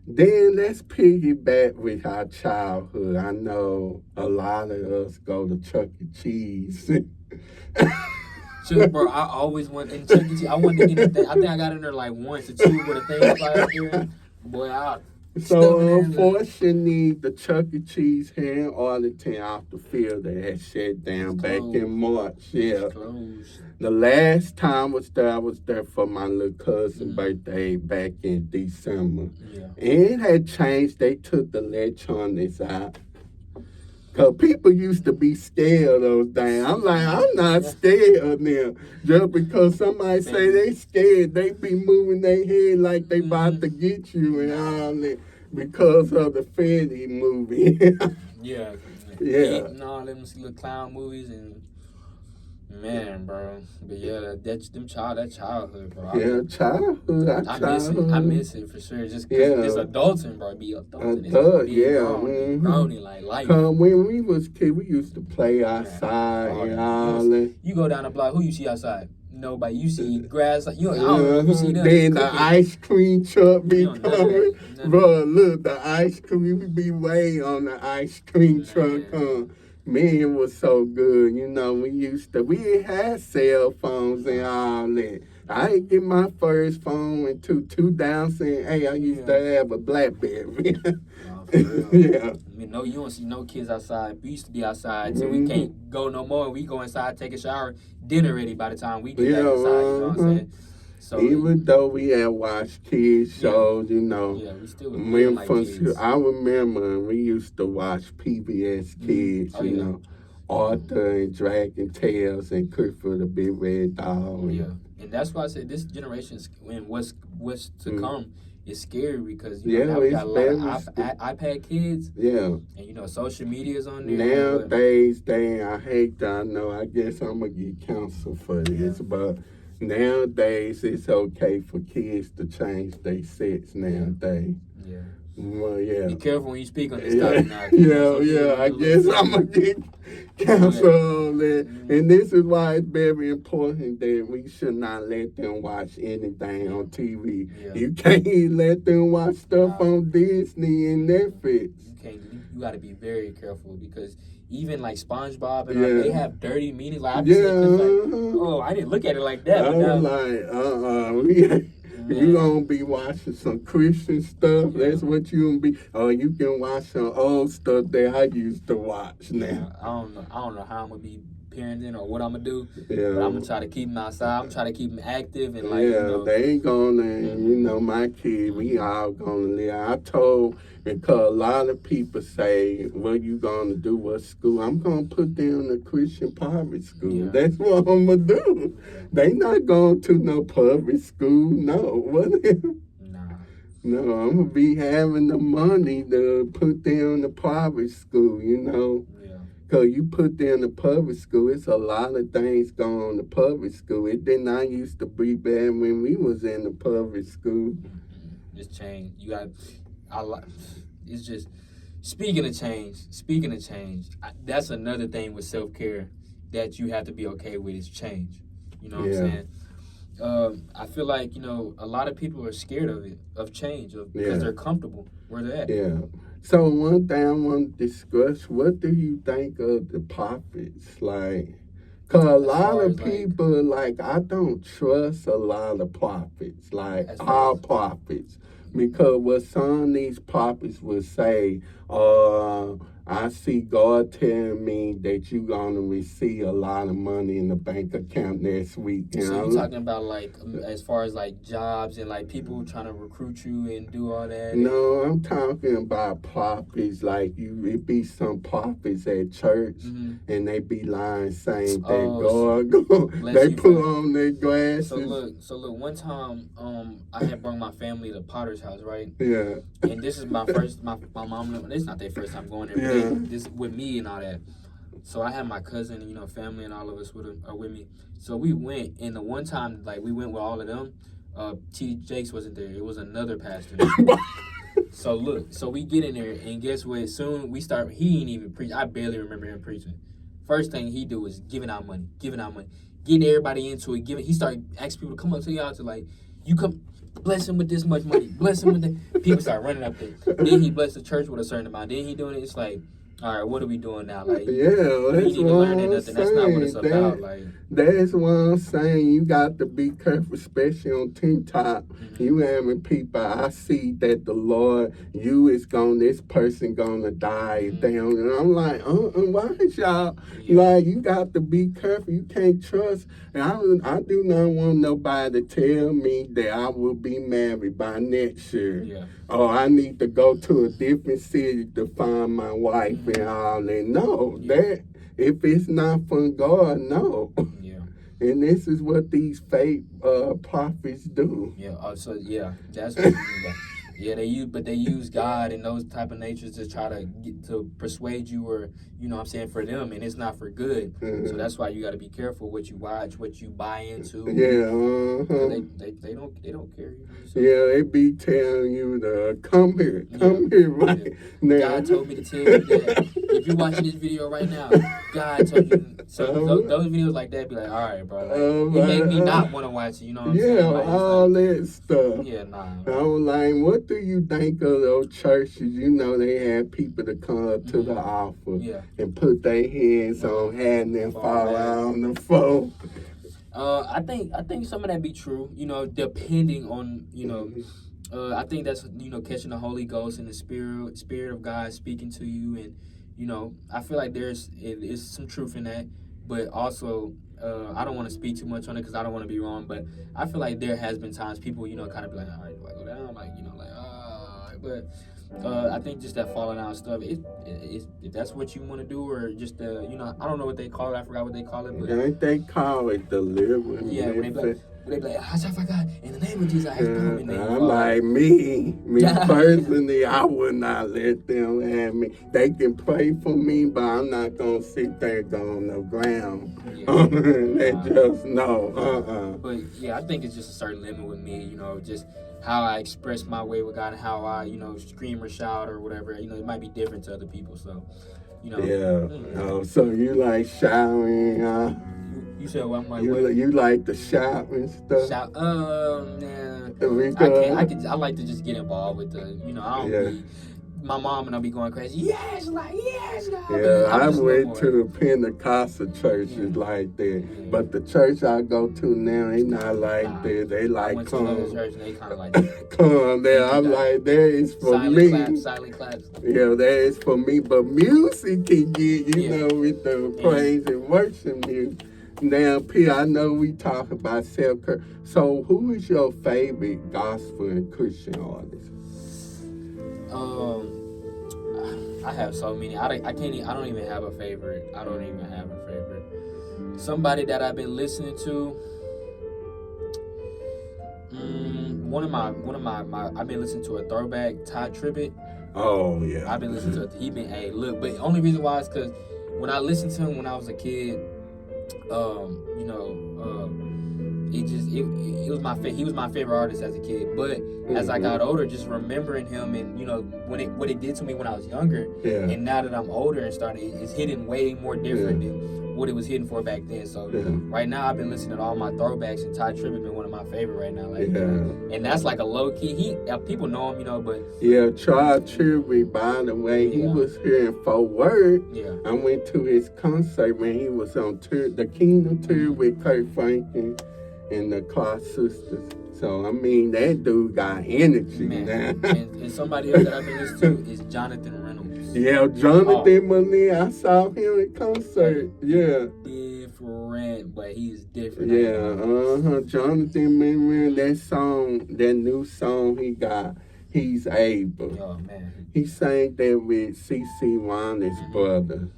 Then let's piggyback with our childhood. I know a lot of us go to Chuck E. Cheese. Sure, bro, I always went in Chuck E. Cheese. I wanted to get that. I think I got in there like once or two with a thing fly up there. Boy, So unfortunately, the Chuck E. Cheese here in Arlington off the field that had shut down back in March. Yeah. The last time I was there for my little cousin's birthday back in December. Yeah. And it had changed. They took the electronics out. Because people used to be scared of those things. I'm like, I'm not scared of them. Just because somebody say they scared, they be moving their head like they about to get you and all that because of the Freddy movie. Yeah. And all them little clown movies and man, bro. But yeah, that childhood, bro. Childhood. I miss it for sure. Just because it's adulting, bro. Be adulting. Groaning like life. When we was kids, we used to play outside and all that. You go down the block, who you see outside? Nobody. You see grass. I don't know if you see them. Then the ice cream truck be coming. Bro, look, the ice cream, we be way on the ice cream truck. Man, it was so good. We ain't had cell phones and all that. I didn't get my first phone until 2008. I used to have a BlackBerry. Yeah. You don't see no kids outside. We used to be outside till we can't go no more. We go inside, take a shower, dinner ready by the time we get back inside. You know what I'm saying? So, even though we had watched kids shows, we still like kids. I remember we used to watch PBS Kids, Arthur and Dragon Tales and Clifford the Big Red Dog. And that's why I said this generation and what's to come is scary because now we got a lot of iPad kids. Yeah. And social media's on there. Nowadays, I guess I'm gonna get canceled for this, but nowadays it's okay for kids to change their sex nowadays. Yeah. Well, yeah. Be careful when you speak on this topic now. I guess I'm going to get canceled on that. And this is why it's very important that we should not let them watch anything on TV. Yeah. You can't let them watch stuff on Disney and Netflix. You got to be very careful because even like SpongeBob and all, they have dirty meanings. Like, I didn't look at it like that. I was like, you gonna be watching some Christian stuff. That's what you gonna be. Or you can watch some old stuff that I used to watch now. I don't know how I'm gonna be parenting or what I'm gonna do. Yeah. But I'm gonna try to keep them outside. I'm trying to keep them active and They ain't gonna, my kid, we all gonna live. I told, because a lot of people say, what you gonna do, what school? I'm gonna put them in a Christian private school. Yeah. That's what I'm gonna do. They not going to no public school, no. What? No, I'm gonna be having the money to put them in the private school, Yeah. Because you put them in the public school, it's a lot of things going on in the public school. It did not used to be bad when we was in the public school. It's changed. It's just, speaking of change, that's another thing with self-care that you have to be okay with is change. You know what I'm saying? I feel like, a lot of people are scared of change, because they're comfortable where they're at. Yeah. So one thing I want to discuss, what do you think of the prophets? Like, because a lot of people, I don't trust a lot of prophets, like our prophets. Because what some of these prophets would say, I see God telling me that you're going to receive a lot of money in the bank account next week. So you're talking about, as far as, jobs and, people trying to recruit you and do all that? No, I'm talking about prophets. It be some prophets at church, and they be lying saying that God, they put on their glasses. So look, one time, I had brought my family to Potter's house, right? Yeah. And this is my mom, this is not their first time going there, but this with me and all that. So I had my cousin, family and all of us with me. So we went, and the one time, we went with all of them, T. Jakes wasn't there. It was another pastor. So look, so we get in there, and guess what? Soon we start, he ain't even preach. I barely remember him preaching. First thing he do was giving out money, getting everybody into it. He started asking people to come up to the altar, you come, bless him with this much money, bless him with that. People start running up there. Then he blessed the church with a certain amount. Then he doing it. It's all right, what are we doing now? That's what I'm saying. That's not what it's about. That's what I'm saying. You got to be careful, especially on TikTok. You having people, I see that the Lord, this person gonna die down. And I'm like, why is y'all, you got to be careful. You can't trust. And I do not want nobody to tell me that I will be married by next year. Yeah. Or I need to go to a different city to find my wife and all that. No, that if it's not from God, no. Yeah. And this is what these fake prophets do. Yeah. That's what they use God and those type of natures to try to get to persuade you, or for them, and it's not for good. So that's why you got to be careful what you watch, what you buy into. They don't care. They be telling you to come here right now. God told me to tell you that if you're watching this video right now, God told you. So those videos like that be like, all right, bro. It make me not want to watch it. You know what I'm saying? All that stuff. Yeah, nah. I was like, what do you think of those churches? They have people to come up to the altar and put their hands on, having them fall out on the floor. I think some of that be true. Depending on I think that's catching the Holy Ghost and the Spirit of God speaking to you, and I feel like there's some truth in that, but also I don't want to speak too much on it because I don't want to be wrong, but I feel like there has been times people kind of be like, all right, do I go down? But I think just that falling out stuff, if that's what you want to do, or just I don't know what they call it. I forgot what they call it. But I think they call it deliverance. Yeah, when they be like, in the name of Jesus, I come. I'm like, me personally, I would not let them have me. They can pray for me, but I'm not gonna sit there on the ground. They just no. But I think it's just a certain limit with me. Just how I express my way with God and how I, scream or shout or whatever. It might be different to other people. So, so you like shouting? You said what? I'm like, you like to shout and stuff? Shout? Nah. I like to just get involved with the. I don't be my mom and I'll be going crazy. Yes, like yes, God. Yeah, I just love went more. to the Pentecostal churches like that, but the church I go to now, they not like that. They I like went to another church and they kind of like come there. I'm like, that is for me. Silent claps. Yeah, that is for me. But music can get, you know, with the praise and worship music. Now, P, I know we talk about self-care. So, who is your favorite gospel and Christian artist? I have so many. I don't even have a favorite. Somebody that I've been listening to. One of my I've been listening to a throwback Ty Tribbett. Oh yeah. I've been listening to he been look, but the only reason why is because when I listened to him when I was a kid, it was he was my favorite artist as a kid. But as I got older, just remembering him and what it did to me when I was younger, and now that I'm older and it's hitting way more different than what it was hitting for back then. So right now I've been listening to all my throwbacks, and Ty Tribbett been one of my favorite right now. Like, and that's like a low key. People know him, but Ty Tribbett. By the way, he was here in Fort Worth. I went to his concert when he was on tour, the Kingdom tour with Kurt Franklin and the Clark Sisters. So I mean, that dude got energy, man. And somebody else that I've been listening to is Jonathan Reynolds. Yeah, Jonathan Monet. I saw him in concert. Yeah. Different, but he's different. Yeah, Jonathan Monet. That new song he got, He's Able. Oh man. He sang that with CeCe Winans' brother.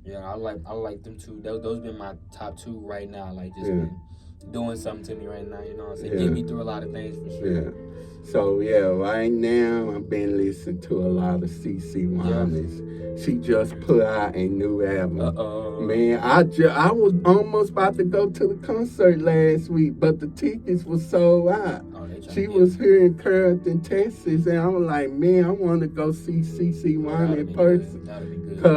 Yeah, I like them too. Those been my top two right now. Like just doing something to me right now. You know what I'm saying? Get me through a lot of things for sure. Yeah. So right now I've been listening to a lot of CeCe Winans. She just put out a new album. Man, I was almost about to go to the concert last week, but the tickets were sold out. She was here in Carrollton, Texas, and I was like, man, I want to go see CeCe Winans in person. Cause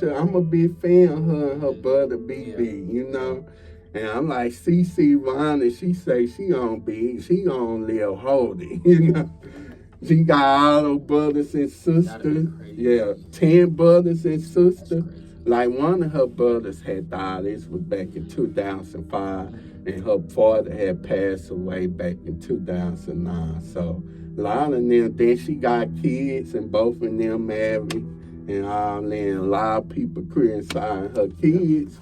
I'm a big fan of her and her brother BB, you know. And I'm like, CeCe Winans, she say she gonna live holy, you know. She got all her brothers and sisters. 10 brothers and sisters. Like one of her brothers had died. This was back in 2005. And her father had passed away back in 2009. So a lot of them, then she got kids and both of them married. And all that. A lot of people criticize her kids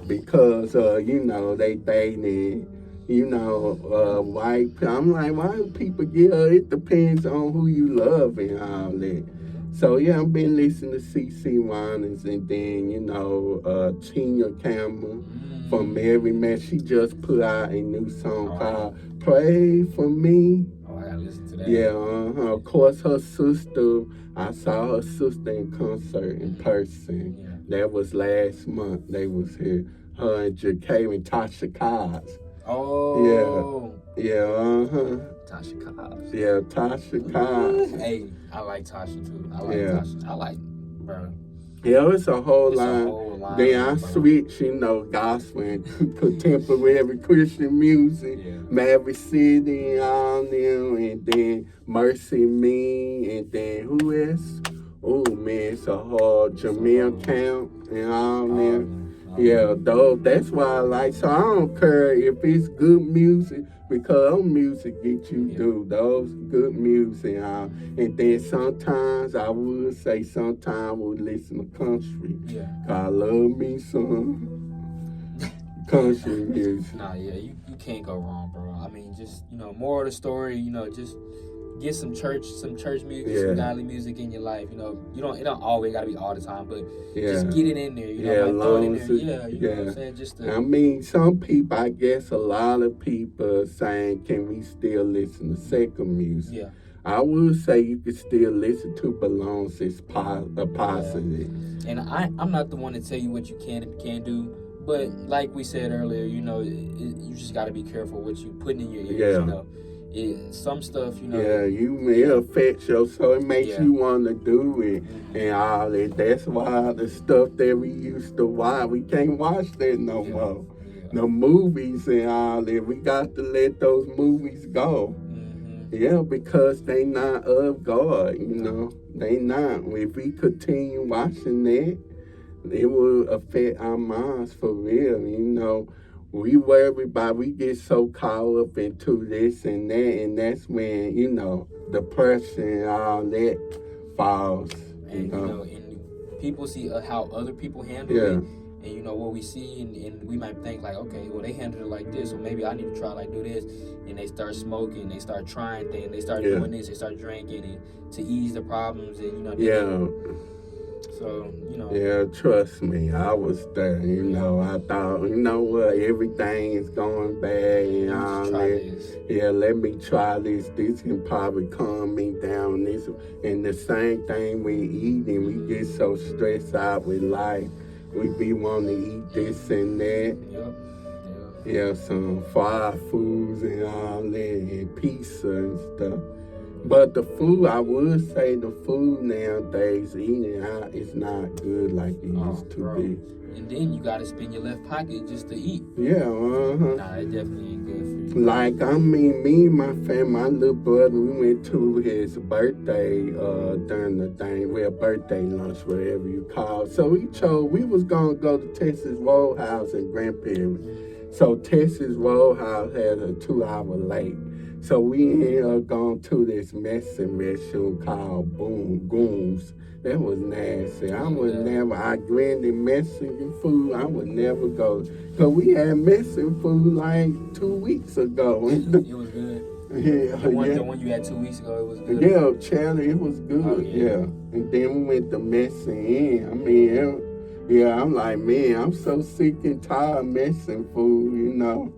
because, they dating, white. I'm like, why do people get her? It depends on who you love and all that. So, I've been listening to CeCe Winans and then, Tina Campbell from Mary Man. She just put out a new song called Pray For Me. Oh, I gotta listen to that. Yeah, of course, her sister, I saw her sister in concert in person. Yeah. That was last month. They was here. Her and Ja'Kay Tasha Cobbs. Oh. Yeah, Tasha Cobbs. Yeah, Tasha Cobbs. Hey, I like Tasha too. I like Tasha. Bro. Yeah, it's a whole line. Then I switch, gospel and contemporary Christian music. Maverick City and all them, and then Mercy Me, and then who else? Oh man, it's a whole Jamil Camp and all them. Yeah, that's why I like. So I don't care if it's good music, because our music get you through those good music. And then sometimes I would say we'll listen to country. Yeah. I love me some country music. You can't go wrong, bro. I mean, just, more of the story, just get some church music, some godly music in your life. It don't always gotta be all the time, but just get it in there. Throw it in there. You know what I'm saying? Just I mean, some people, I guess a lot of people are saying, can we still listen to secular music? Yeah. I would say you can still listen to belongs is positive. And I'm not the one to tell you what you can and can't do, but like we said earlier, you just gotta be careful what you putting in your ears. Some stuff, it affects you, so it makes you want to do it and all that. That's why the stuff that we used to watch, we can't watch that no more. The movies and all that, we got to let those movies go. Yeah, because they not of God, you know. They not. If we continue watching that, it will affect our minds for real, you know. We worry about, we get so caught up into this and that's when, you know, depression and all that falls, you And know. and people see how other people handle Yeah, it, and what we see, and we might think like, okay, well they handle it like this, so maybe I need to try like do this, and they start smoking, they start trying things, they start yeah, doing this, they start drinking, and to ease the problems, and yeah. so Yeah, trust me, I was there. You know, I thought, you know what, everything is going bad and let me all just try that. this. Yeah, let me try this. This can probably calm me down. This and the same thing we eat, and we get so stressed out with life. We be wanting to eat this and that. Yep. Yeah, some fried foods and all that, and pizza and stuff. But the food, I would say the food nowadays, eating out is not good like it used to be. And then you gotta spend your left pocket just to eat. Yeah, Nah, it definitely ain't good for you. Like, I mean, me and my family, my little brother, we went to his birthday during the thing, well, birthday lunch, whatever you call it. So we was going to go to Texas Roadhouse in Grand Prairie. So Texas Roadhouse had a 2-hour late. So we ended up going to this Mexican restaurant called Boom Goons. That was nasty. I would never, I granted Mexican food, I would never go. Because we had Mexican food like 2 weeks ago. It was good. Yeah, the one you had 2 weeks ago, it was good. Yeah, Charlie, it was good. Oh, yeah. And then we went to Mexican Inn. I mean, yeah, I'm like, man, I'm so sick and tired of Mexican food, you know.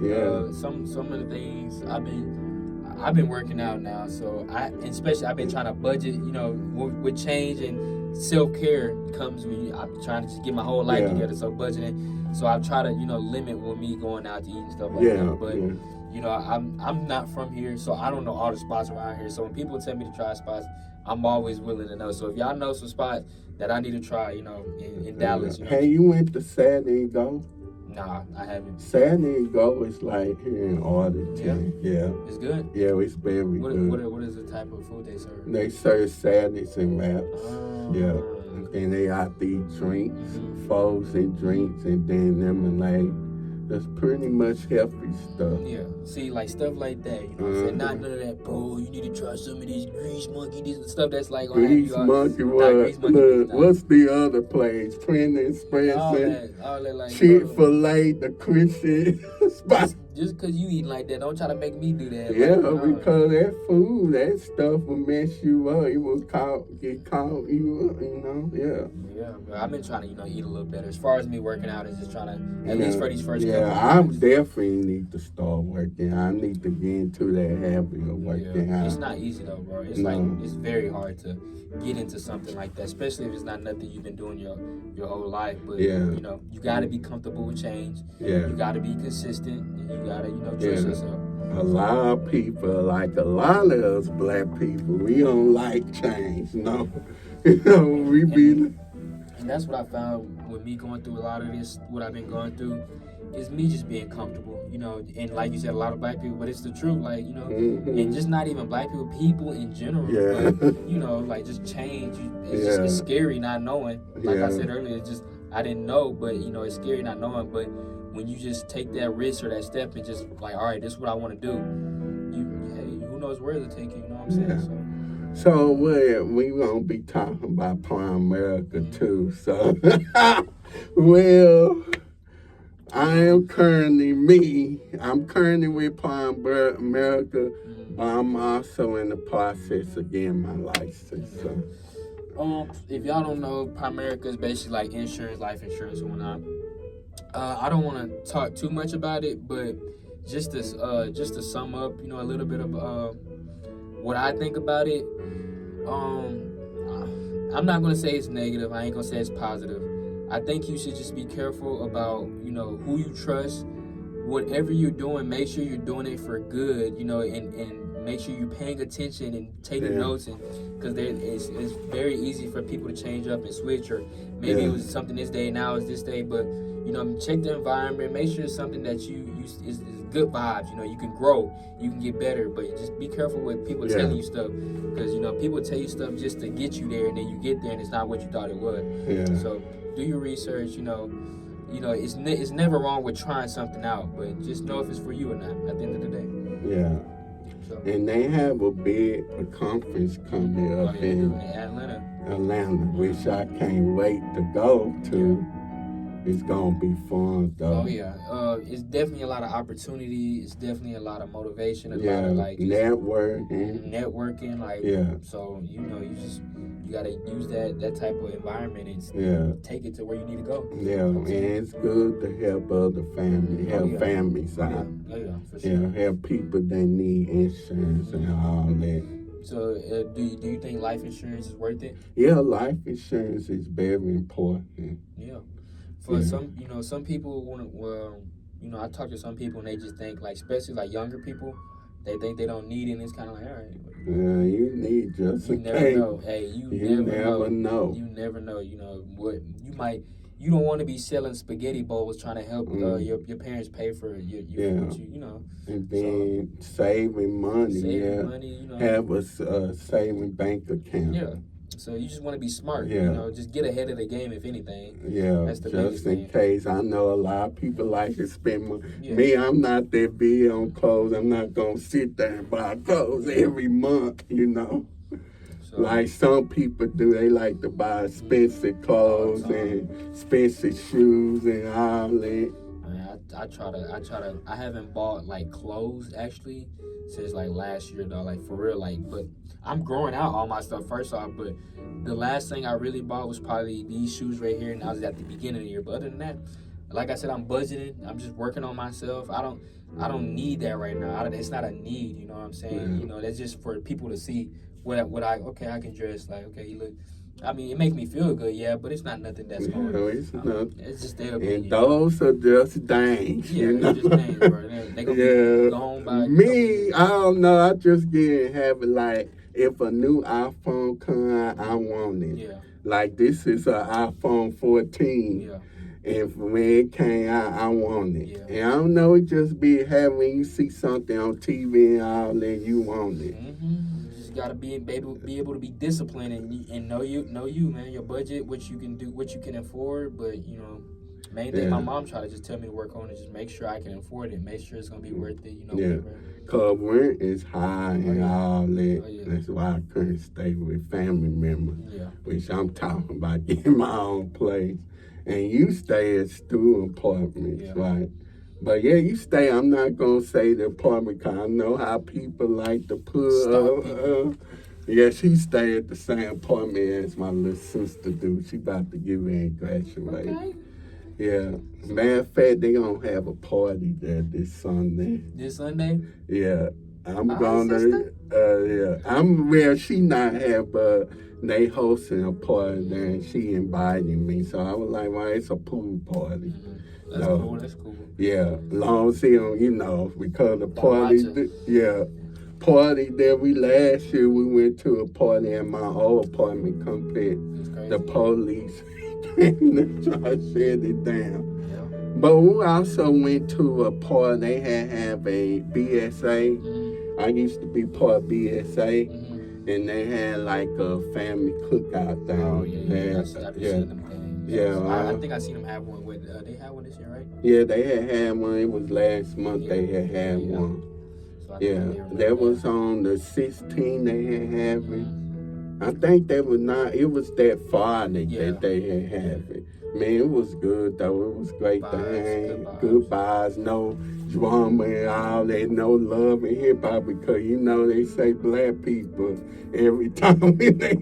Yeah. Some of the things I've been working out now, so especially I've been trying to budget. With change and self-care comes when I'm trying to just get my whole life together. So budgeting, so I've tried to limit with me going out to eat and stuff like that. But I'm not from here, so I don't know all the spots around here. So when people tell me to try spots, I'm always willing to know. So if y'all know some spots that I need to try, in Dallas. Hey, you went to Saturday and Go? Nah, I haven't. Saturday and Go is like here in Arlington. Yeah. It's good? Yeah, it's very good. What is the type of food they serve? They serve salads and wraps. Yeah. Oh. And then they out to eat drinks, foes and drinks, and then lemonade. That's pretty much healthy stuff. Yeah. See, like stuff like that. You know what I'm saying? Not none of that, bro, you need to try some of this grease monkey, this stuff that's like Grease monkey, what's the other place? Trend Express all and that like Chick-fil-A, the Christian spot. Just because you eat like that, don't try to make me do that. Yeah, because that food, that stuff will mess you up. It will get caught you up, yeah. Yeah, but I've been trying to, eat a little better. As far as me working out, is just trying to, at least for these first couple I definitely need to start working. I need to get into that habit of working out. It's not easy though, bro. It's it's very hard to get into something like that, especially if it's not nothing you've been doing your whole life. But you got to be comfortable with change. Yeah. You got to be consistent, and you got to trust yourself. A lot of people, like a lot of us black people, we don't like change. No, we be. And that's what I found with me going through a lot of this. What I've been going through is me just being comfortable, and like you said, a lot of black people, but it's the truth, like, and just not even black people in general, but, like just change, it's scary not knowing, like I said earlier, it's just, I didn't know, but, it's scary not knowing, but when you just take that risk or that step and just like, all right, this is what I want to do, who knows where it'll take you, you know what I'm saying, So we gonna be talking about Prime America too, so, well, I am currently I'm currently with Prime America, but I'm also in the process of getting my license. So. If y'all don't know, Prime America is basically like insurance, life insurance and whatnot. I don't want to talk too much about it, but just to sum up, a little bit of what I think about it. I'm not gonna say it's negative. I ain't gonna say it's positive. I think you should just be careful about, who you trust. Whatever you're doing, make sure you're doing it for good, and make sure you're paying attention and taking notes, and because it's very easy for people to change up and switch, or maybe it was something this day, now it's this day, but check the environment, make sure it's something that is good vibes. You know, you can grow, you can get better, but just be careful with people telling you stuff, because you know people tell you stuff just to get you there, and then you get there and it's not what you thought it was. Yeah. So do your research. You know, it's never wrong with trying something out, but just know if it's for you or not at the end of the day. Yeah. So, And they have a big conference coming up in Atlanta, which I can't wait to go to. It's gonna be fun though. Oh yeah, it's definitely a lot of opportunity. It's definitely a lot of motivation. A lot of like networking. Like so, you know, you gotta use that type of environment and take it to where you need to go. Yeah, and it's good to help other families, families out. Yeah, for sure. Help people that need insurance and all that. So, do you think life insurance is worth it? Yeah, life insurance is very important. Yeah. For some, you know, some people want to, you know, I talk to some people and they just think, like, especially like younger people, they think they don't need it, and it's kind of like, all right. Yeah, you need just you in never case. know. Hey, you never know. You never know. You know what you don't want to be selling spaghetti bowls trying to help your parents pay for your you know. And then saving money. You know, have a saving bank account. Yeah. So you just want to be smart. You know, just get ahead of the game, if anything. Yeah, that's the just in thing. case. I know a lot of people like to spend money. Me, I'm not that big on clothes. I'm not going to sit there and buy clothes every month, you know. So, like some people do, they like to buy expensive clothes and expensive shoes and all that. I try to. I haven't bought like clothes actually since like last year though, like for real, like. But I'm growing out all my stuff first off. But the last thing I really bought was probably these shoes right here, and I was at the beginning of the year. But other than that, like I said, I'm budgeting. I'm just working on myself. I don't need that right now. It's not a need. You know what I'm saying? You know, that's just for people to see what I can dress like. Okay, you look. I mean, it makes me feel good, but it's not nothing that's going. No, it's not. It's just their opinion. And those are just things. Yeah, you know? just things, bro. They gonna be gone by. Me, I don't know. I just get have it like if a new iPhone come out, I want it. Yeah. Like this is an iPhone 14. Yeah. And when it came out, I want it. Yeah. And I don't know, it just be having you see something on TV and all that, you want it. Gotta be able to be disciplined and know you man, your budget, what you can do, what you can afford. But you know, main thing my mom tried to just tell me to work on is just make sure I can afford it, make sure it's gonna be worth it. You know, cause rent is high and all that. That's why I couldn't stay with family members. Which I'm talking about getting my own place. And you stay at student apartments, right? But you stay. I'm not gonna say the apartment because I know how people like to put. She stay at the same apartment as my little sister do. She about to get ready and graduate. Okay. Yeah. Matter of fact, they gonna have a party there this Sunday. This Sunday? Yeah. I'm she not have, but they hosting a party there and she invited me. So I was like, well, it's a pool party. That's cool. That's cool. Yeah, long as he don't, you know, because the party, party that we last year, we went to a party at my old apartment complex. The police came to try to shut it down. Yeah. But we also went to a party, they have a BSA. I used to be part of BSA. And they had like a family cookout down there. I've seen them things. Yeah, I think I seen them have one. They had one this year, right? Yeah, they had one. It was last month they had one. So that was on the 16th they had it. I think they was not. It was that Friday that they had it. Man, it was good though. It was great to hang. Good vibes, no drama and all that, no love and hip hop because you know they say black people every time when they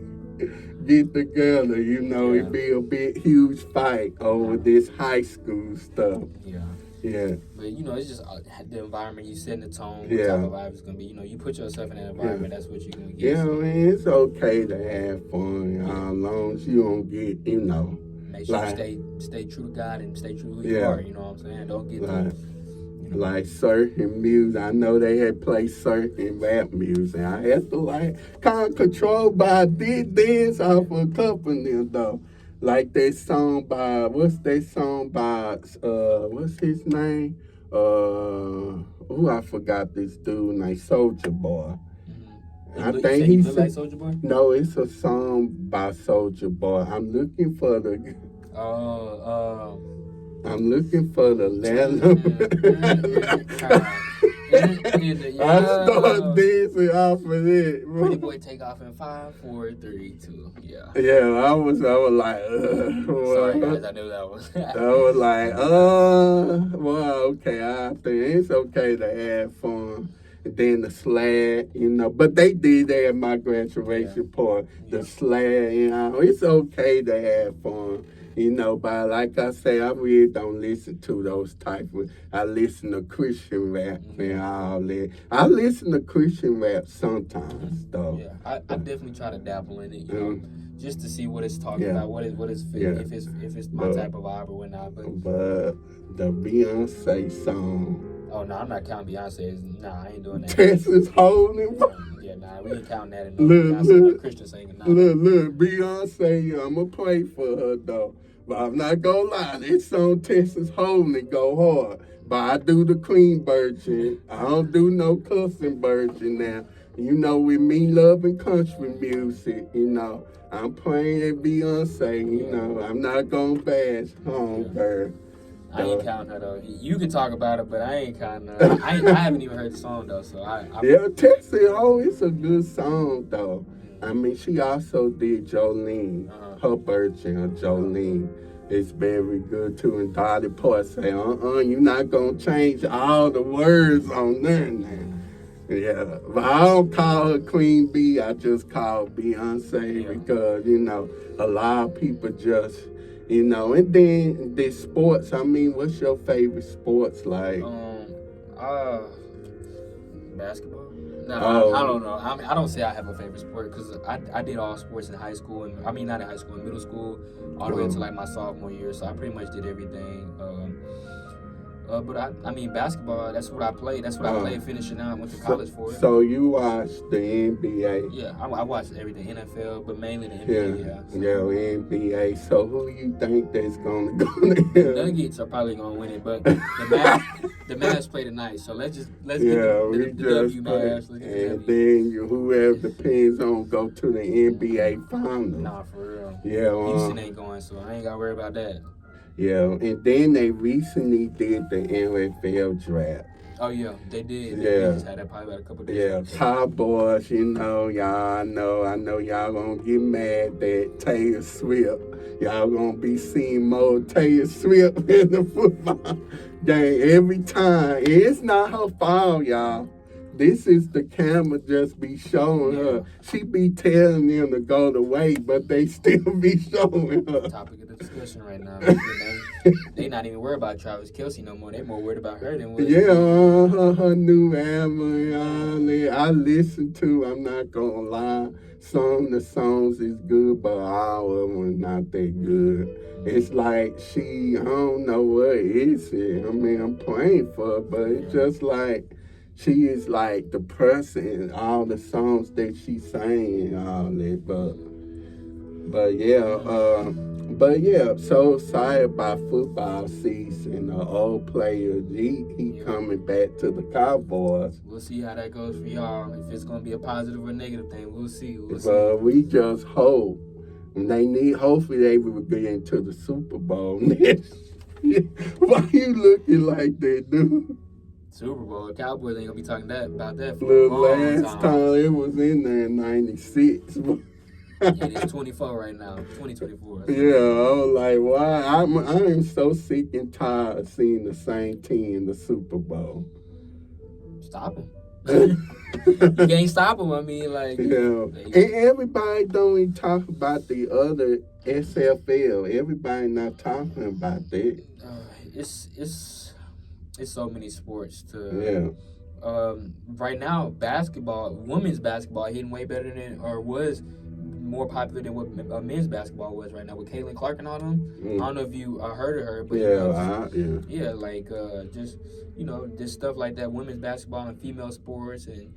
get together, you know, it be a big huge fight over this high school stuff. Yeah. But you know, it's just the environment you set in the tone. What type of vibe it's gonna be. You know, you put yourself in that environment. That's what you're gonna get. Yeah, man, it's okay to have fun as long as you don't get, you know. Make sure you stay true to God and stay true to who you are. You know what I'm saying? Don't get like certain music. I know they had played certain rap music. I had to kind of control, but I did dance off a couple of them though. Like that song by what's his name? I forgot this dude named Soldier Boy. I You think say he he's look like Soulja Boy? no, it's a song by Soldier Boy. I'm looking for the Oh, land. I start dancing off of it. Pretty boy take off in 5, 4, 3, 2. Yeah. Yeah, I was like, Sorry guys, I knew that was. I was like, well, okay, I think it's okay to have fun. And then the sled, but they did that at my graduation part. The sled, it's okay to have fun. But like I say, I really don't listen to those type of. I listen to Christian rap and all that. I listen to Christian rap sometimes, though. Yeah, I definitely try to dabble in it, just to see what it's talking about, what it's if it's my type of vibe or whatnot. But the Beyonce song. Oh no, I'm not counting Beyonce. Nah, I ain't doing that. Texas Hold'em. Yeah, nah, we ain't counting that. Look, Christian singing. Nah. Look, Beyonce, I'ma play for her though. But I'm not gonna lie, this song Texas Hold'em go hard. But I do the clean version. I don't do no cussing version now. With me loving country music, I'm playing at Beyonce, I'm not gonna bash Homegirl. I ain't counting her though. You can talk about it, but I ain't counting her. I haven't even heard the song though, so Texas, it's a good song though. I mean, she also did Jolene, her version of Jolene. It's very good too. And Dolly Parton say, you're not gonna change all the words on there now. Yeah, but I don't call her Queen B. I just call Beyonce because a lot of people just. And then the sports. I mean, what's your favorite sports like? Basketball. No, I don't know. I don't say I have a favorite sport because I did all sports in high school, and I mean not in high school, in middle school, all the way until like my sophomore year. So I pretty much did everything. But I mean basketball. That's what I played. That's what I played. Finishing out, went to college for it. So you watched the NBA? Yeah, I watched everything, NFL, but mainly the NBA. NBA. So who you think that's gonna go there? Nuggets are probably gonna win it, but the Mavs play tonight. So let's get the W, Mavs. And then whoever depends on go to the NBA finals. Nah, for real. Yeah. Houston ain't going, so I ain't gotta worry about that. Yeah, and then they recently did the NFL draft. Oh yeah, they did. They just had that probably about a couple days ago. Cowboys, y'all, I know y'all gonna get mad that Taylor Swift. Y'all gonna be seeing more Taylor Swift in the football game every time. It's not her fault, y'all. This is the camera just be showing her. She be telling them to go away, but they still be showing her. Topic of the discussion right now. They not even worried about Travis Kelce no more. They more worried about her than what. Her new album, I listen to. I'm not gonna lie. Some of the songs is good, but all of them are not that good. It's like I don't know what is it. I mean, I'm praying for her, but it's just like. She is like the person in all the songs that she sang and all that, but yeah, so excited about football season. The old player, he coming back to the Cowboys. We'll see how that goes for y'all. If it's gonna be a positive or negative thing, we'll see. But we just hope. Hopefully they will get into the Super Bowl next year. Why you looking like that, dude? Super Bowl, Cowboys ain't gonna be talking about that for the a long last time it was in there in '96. Yeah, it's 24 right now, 2024. Yeah, I was like, why? I am so sick and tired of seeing the same team in the Super Bowl. Stop them. You can't stop them. I mean, like. Yeah, and everybody don't even talk about the other SFL. Everybody not talking about that. It's so many sports to. Right now, women's basketball, hitting way better than, or was more popular than what men's basketball was right now with Caitlin Clark and all them. I don't know if you heard of her, but just stuff like that. Women's basketball and female sports and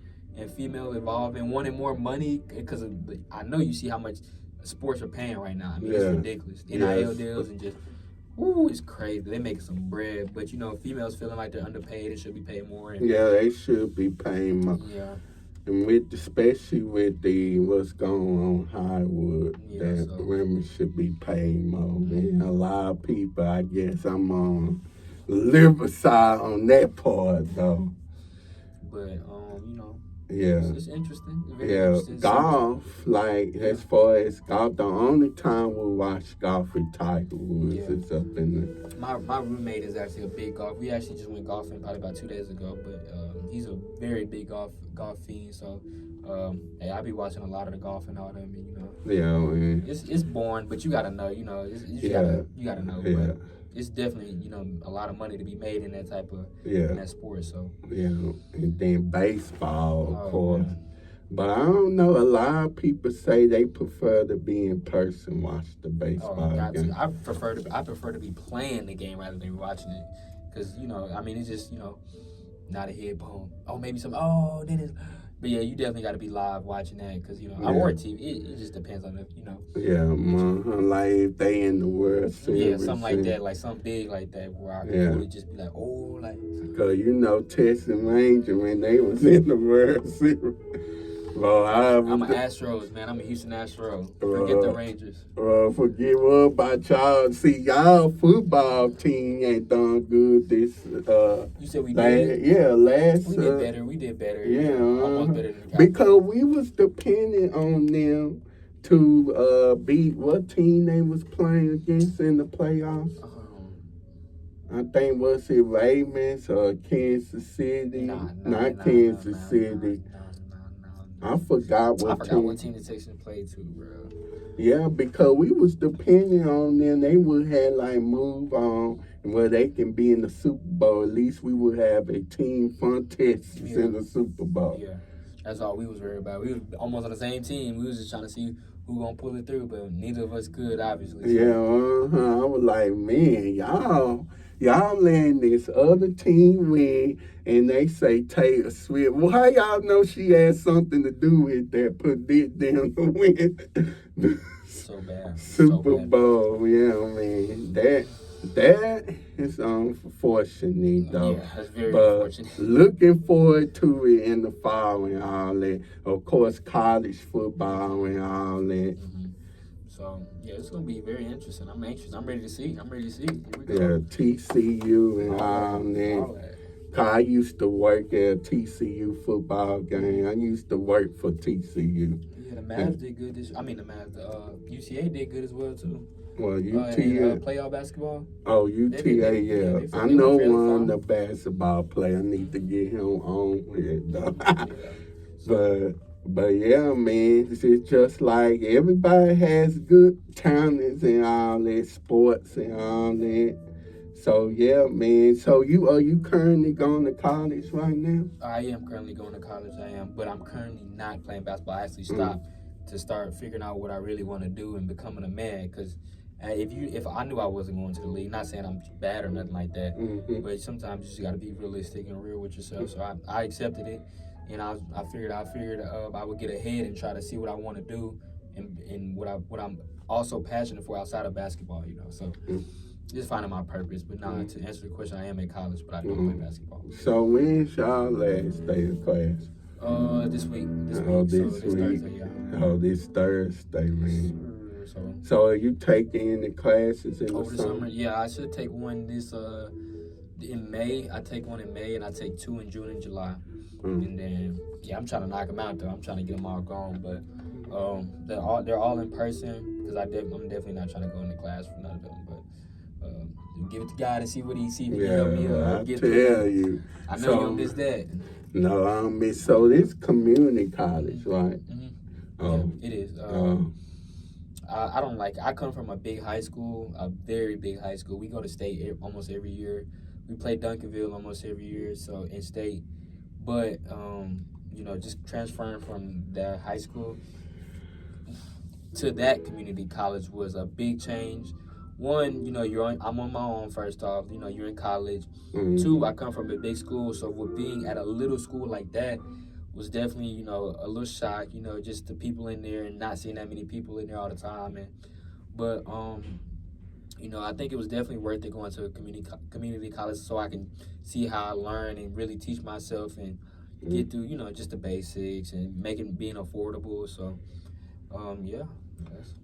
female evolving, wanting more money because I know you see how much sports are paying right now. I mean, it's ridiculous. NIL deals and just Ooh, it's crazy. They making some bread, but females feeling like they're underpaid and should be paid more. And Yeah, they should be paying more. yeah, And especially with the what's going on Hollywood, yeah. that So women should be paid more. And a lot of people, I guess, I'm on the liberal side on that part though. but Yeah. it's interesting. Very Yeah, interesting. golf, like Yeah. as far as golf, the only time we watch golf with Tiger Woods Yeah. is up in My roommate is actually a big golf. We actually just went golfing probably about 2 days ago, but he's a very big golf fiend. So hey, I be watching a lot of the golf and all that. I mean, yeah, man. it's boring, but you gotta know. You gotta know. Yeah. But it's definitely a lot of money to be made in that type of Yeah, in that sport. So yeah, and then baseball, of course. man. But I don't know. A lot of people say they prefer to be in person watch the baseball got game. to. I prefer to be playing the game rather than watching it, because I mean it's just not a hit boom. Oh, maybe some. Oh, then it's. But yeah, you definitely got to be live watching that because or TV. It just depends on Yeah, like if they in the World Series. something like that, like something big like that, where I can really just be like, oh, like. Cause Texas Ranger when they was in the World Series. Well, I'm an Astros, man. I'm a Houston Astros. Forget the Rangers. Forget what about y'all. See, y'all football team ain't done good this. You said we did. Last. We did better. We did better. Yeah, almost better than the because we was dependent on them to beat what team they was playing against in the playoffs. I think was it Ravens or Kansas City? Not Kansas City. I forgot what team the Texans played to, bro. Yeah, because we was depending on them. They would have like move on where they can be in the Super Bowl. At least we would have a team fun test in the Super Bowl. Yeah, that's all we was worried about. We was almost on the same team. We was just trying to see who gonna pull it through, but neither of us could, obviously. So. Yeah, I was like, man, y'all letting this other team win, and they say Taylor Swift. Well, how y'all know she had something to do with that? Predict them to win so bad. Super Bowl. Yeah, I mean that is unfortunate though. Yeah, that's very unfortunate. Looking forward to it in the fall and all that. Of course, college football and all that. Mm-hmm. So yeah, it's gonna be very interesting. I'm anxious. I'm ready to see. Here we go. Yeah, TCU and all that. I used to work at a TCU football game. I used to work for TCU. Yeah, the Mavs did good this. I mean, the UTA did good as well too. Well, UTA playoff basketball. Oh, UTA, yeah. I know one the basketball player. I need to get him on here though. But yeah, man, it's just like everybody has good talents and all that, sports and all that. So yeah, man. So are you currently going to college right now? I am currently going to college. I am, but I'm currently not playing basketball. I actually stopped to start figuring out what I really want to do and becoming a man. Because if I knew I wasn't going to the league, not saying I'm bad or nothing like that, but sometimes you just got to be realistic and real with yourself. So I accepted it, and I figured I would get ahead and try to see what I want to do, and what I'm also passionate for outside of basketball. So. Just finding my purpose, but to answer the question, I am in college, but I don't play basketball. So when's y'all last day of class? This week. This week. Thursday, yeah. Oh, this Thursday, man. So are you taking the classes in over the summer? Yeah, I should take one in May. I take one in May, and I take 2 in June and July. And then I'm trying to knock them out though. I'm trying to get them all gone, but they're all in person because I'm definitely not trying to go into class for none of them. But give it to God and see what he can help me get through. You. I know you don't miss that. No, I don't miss. So this community college, right? Yeah, it is. I don't like. I come from a big high school, a very big high school. We go to state almost every year. We play Duncanville almost every year, so in state. But just transferring from that high school to that community college was a big change. One, I'm on my own. First off, you're in college. 2, I come from a big school, so with being at a little school like that was definitely, a little shock. Just the people in there and not seeing that many people in there all the time. But I think it was definitely worth it going to a community college so I can see how I learn and really teach myself and get through, just the basics and being affordable. So, yeah. That's,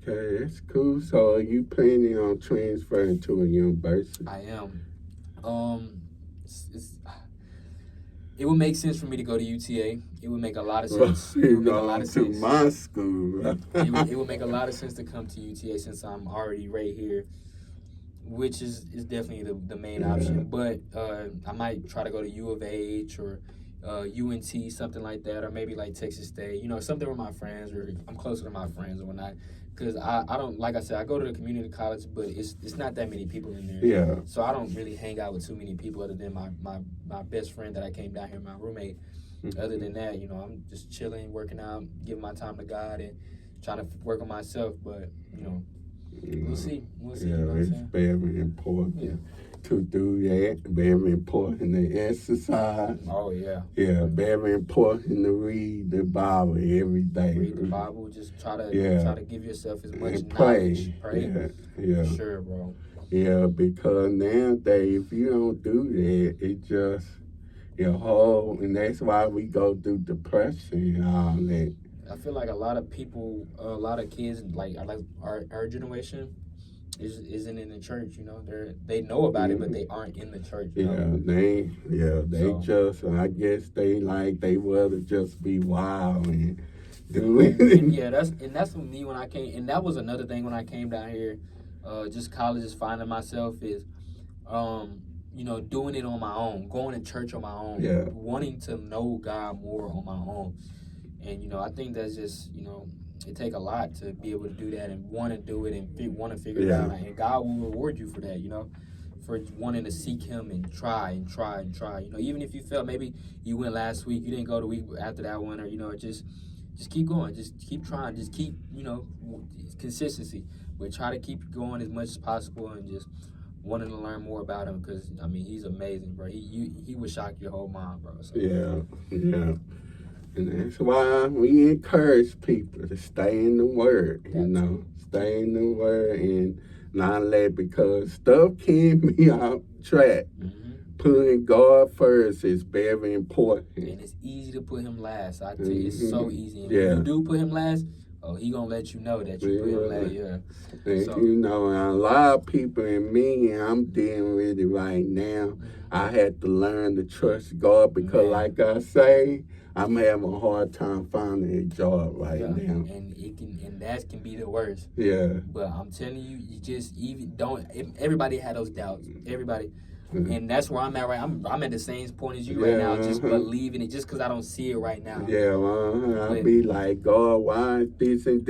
Okay, that's cool. So are you planning on transferring to a university? I am. It's, it would make sense for me to go to UTA. It would make a lot of sense. It would make a lot of to sense. my school. It would make a lot of sense to come to UTA since I'm already right here, which is definitely the main option. But I might try to go to U of H or UNT, something like that, or maybe like Texas State. Something with my friends, or I'm closer to my friends or whatnot. Because I don't, like I said, I go to the community college, but it's not that many people in there. Yeah. So I don't really hang out with too many people other than my best friend that I came down here, my roommate. Other than that, I'm just chilling, working out, giving my time to God, and trying to work on myself. But we'll see. Yeah, it's very important to do that. Very important to exercise. Oh yeah. Yeah, very important to read the Bible every day. Read the Bible. Just try to give yourself as much knowledge. Pray. Yeah. For sure, bro. Yeah, because nowadays if you don't do that, it just and that's why we go through depression and all that. I feel like a lot of people, a lot of kids, like our generation, isn't in the church. They know about it, but they aren't in the church. They just, I guess they rather just be wild and do it. That's for me when I came, and that was another thing when I came down here. Just colleges finding myself is, doing it on my own, going to church on my own, wanting to know God more on my own. And, I think that's just, it take a lot to be able to do that and want to do it and want to figure it out. And God will reward you for that, for wanting to seek Him and try and try and try. Even if you felt maybe you went last week, you didn't go the week after that one, or, just keep going. Just keep trying. Just keep, consistency. But try to keep going as much as possible and just wanting to learn more about Him because, he's amazing, bro. He would shock your whole mind, bro. So. Yeah. And that's why we encourage people to stay in the Word, stay in the Word and not let, because stuff can be off track. Putting God first is very important. And it's easy to put Him last. I tell you, it's so easy. And when you do put Him last, He gonna let you know that you put Him last. And and a lot of people, and me, and I'm dealing with it right now. I had to learn to trust God because, like I say, I'm having a hard time finding a job right now. And that can be the worst. Yeah. But I'm telling you, you just even don't. Everybody had those doubts. Everybody. And that's where I'm at right. I'm at the same point as you right now, just believing it, just because I don't see it right now. I be like, God, why is this? And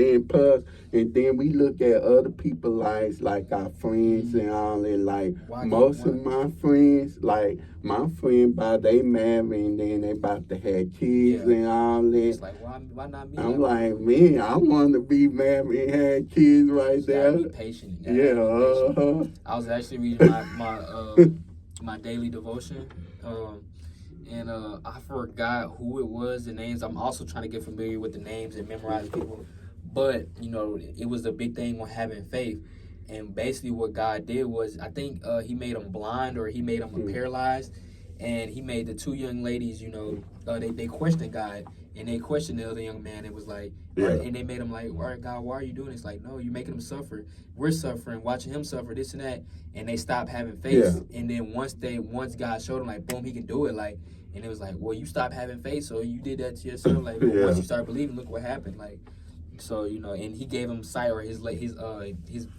then we look at other people's lives, like our friends and all that. Like most of my friends, like my friend, they married and then they about to have kids and all that. It's like, why not me? I'm like, man, I want to be married and have kids right there. Be patient. Patient. I was actually reading my daily devotion, and I forgot who it was, the names. I'm also trying to get familiar with the names and memorize people, but it was a big thing on having faith. And basically what God did was, I think He made them blind, or He made them paralyzed, and He made the two young ladies, they questioned God. And they questioned the other young man. It was like, and they made him like, all right, God, why are you doing this? Like, no, you're making him suffer. We're suffering, watching him suffer, this and that. And they stopped having faith. And then once God showed them, like, boom, He can do it. Like, and it was like, well, you stopped having faith, so you did that to yourself. Like, once you start believing, look what happened. Like, so and He gave him sight, or his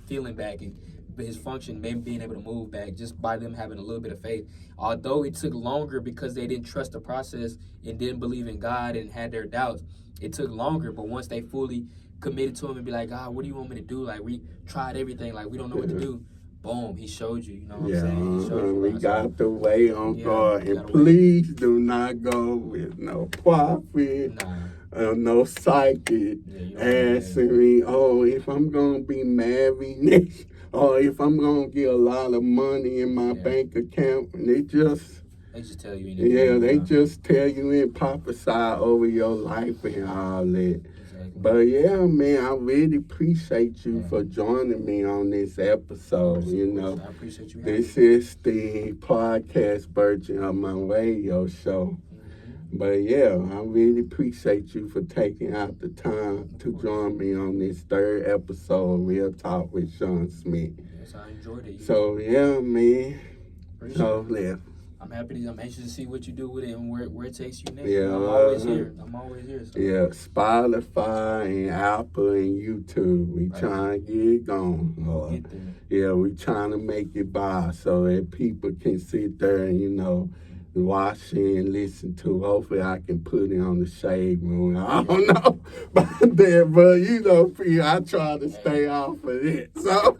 feeling back, and his function, maybe being able to move back, just by them having a little bit of faith. Although it took longer because they didn't trust the process and didn't believe in God and had their doubts, it took longer. But once they fully committed to Him and be like, God, what do you want me to do? Like, we tried everything, like, we don't know what to do. Boom, He showed you. You know what I'm saying? He showed you. We got to wait on God, and please do not go with no prophet. No psychic asking me, if I'm gonna be married next, or if I'm gonna get a lot of money in my bank account. And they just tell you anything. They just tell you and prophesy over your life and all that. But yeah, man, I really appreciate you for joining me on this episode. I appreciate you. This is the podcast version of my radio show. But yeah, I really appreciate you for taking out the time to join me on this third episode of Real Talk with Shawn Smith. Yes, I enjoyed it. So yeah, man. So yeah. I'm anxious to see what you do with it and where it takes you next. Yeah, I'm always here. So. Yeah, Spotify and Apple and YouTube. We trying to get it going. Yeah, we trying to make it by so that people can sit there and, watch it and listen to. Hopefully I can put it on the shade room. I don't know about that, but I try to stay off of it. So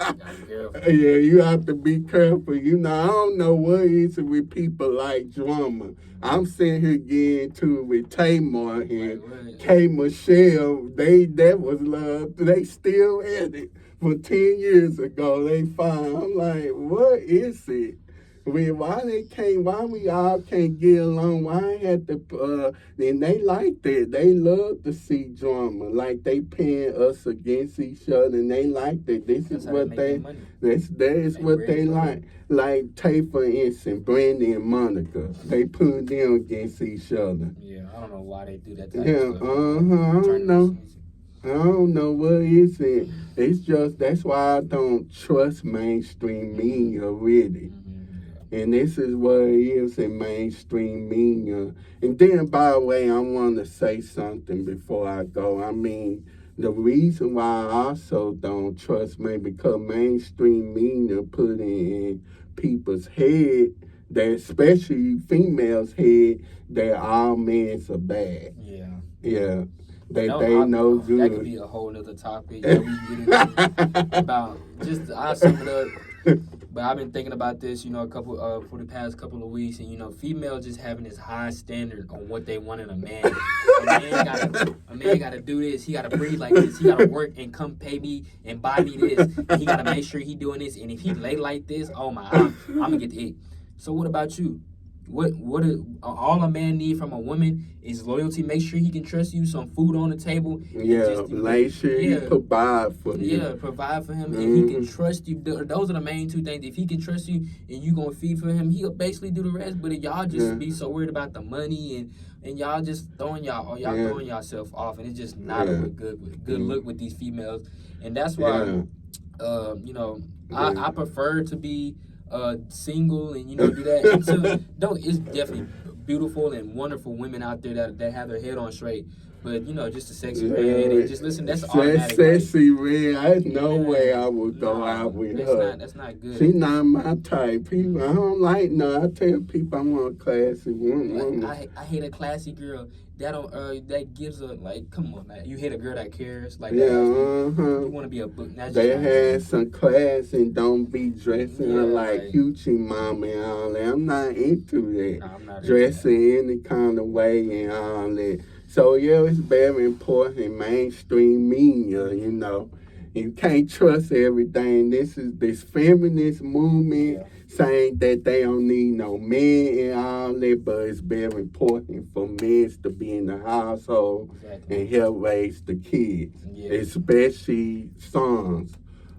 yeah, you have to be careful. I don't know what is it with people like drama. I'm sitting here getting to it with Tamar and K Michelle. That was love. They still at it. For 10 years ago, they fine. I'm like, what is it? Why we all can't get along? Why I had to, and they like that. They love to see drama. Like they paying us against each other, and they like that. That is what they like. Like, take for instance, Brandy and Monica. They put them against each other. Yeah, I don't know why they do that. I don't know what is it. It's just, that's why I don't trust mainstream media, really. And this is what it is in mainstream media. And then, by the way, I want to say something before I go. I mean, the reason why I also don't trust because mainstream media put in people's head, that especially females' head, that all men are bad. Yeah. They know good. That could be a whole other topic that we get into about. I sum it up. But I've been thinking about this, for the past couple of weeks, and females just having this high standard on what they want in a man. A man gotta do this. He gotta breathe like this. He gotta work and come pay me and buy me this. And he gotta make sure he doing this. And if he lay like this, oh my, I'm gonna get the ick. So what about you? What all a man need from a woman is loyalty. Make sure he can trust you, some food on the table. Make sure he provide for you. Yeah, provide for him, and he can trust you. Those are the main two things. If he can trust you and you gonna feed for him, he'll basically do the rest. But if y'all just be so worried about the money and y'all just throwing yourself off, and it's just not a good look with these females. And that's why, I prefer to be single and do that. It's definitely beautiful and wonderful women out there that have their head on straight. But just a sexy red, and just listen. That's automatic. Sexy red. There's no way I would go out with her. That's not good. She's not my type. People, I don't like. No, I tell people I want a classy woman. I hate a classy girl. That gives a, come on, you hate a girl that cares, that. You want to be a book. They had some class and don't be dressing like Hoochie Mama and all that. I'm not into that. I'm not dressing any kind of way and all that. So it's very important in mainstream media. You can't trust everything. This feminist movement saying that they don't need no men and all that, but it's very important for men to be in the household and help raise the kids, especially sons.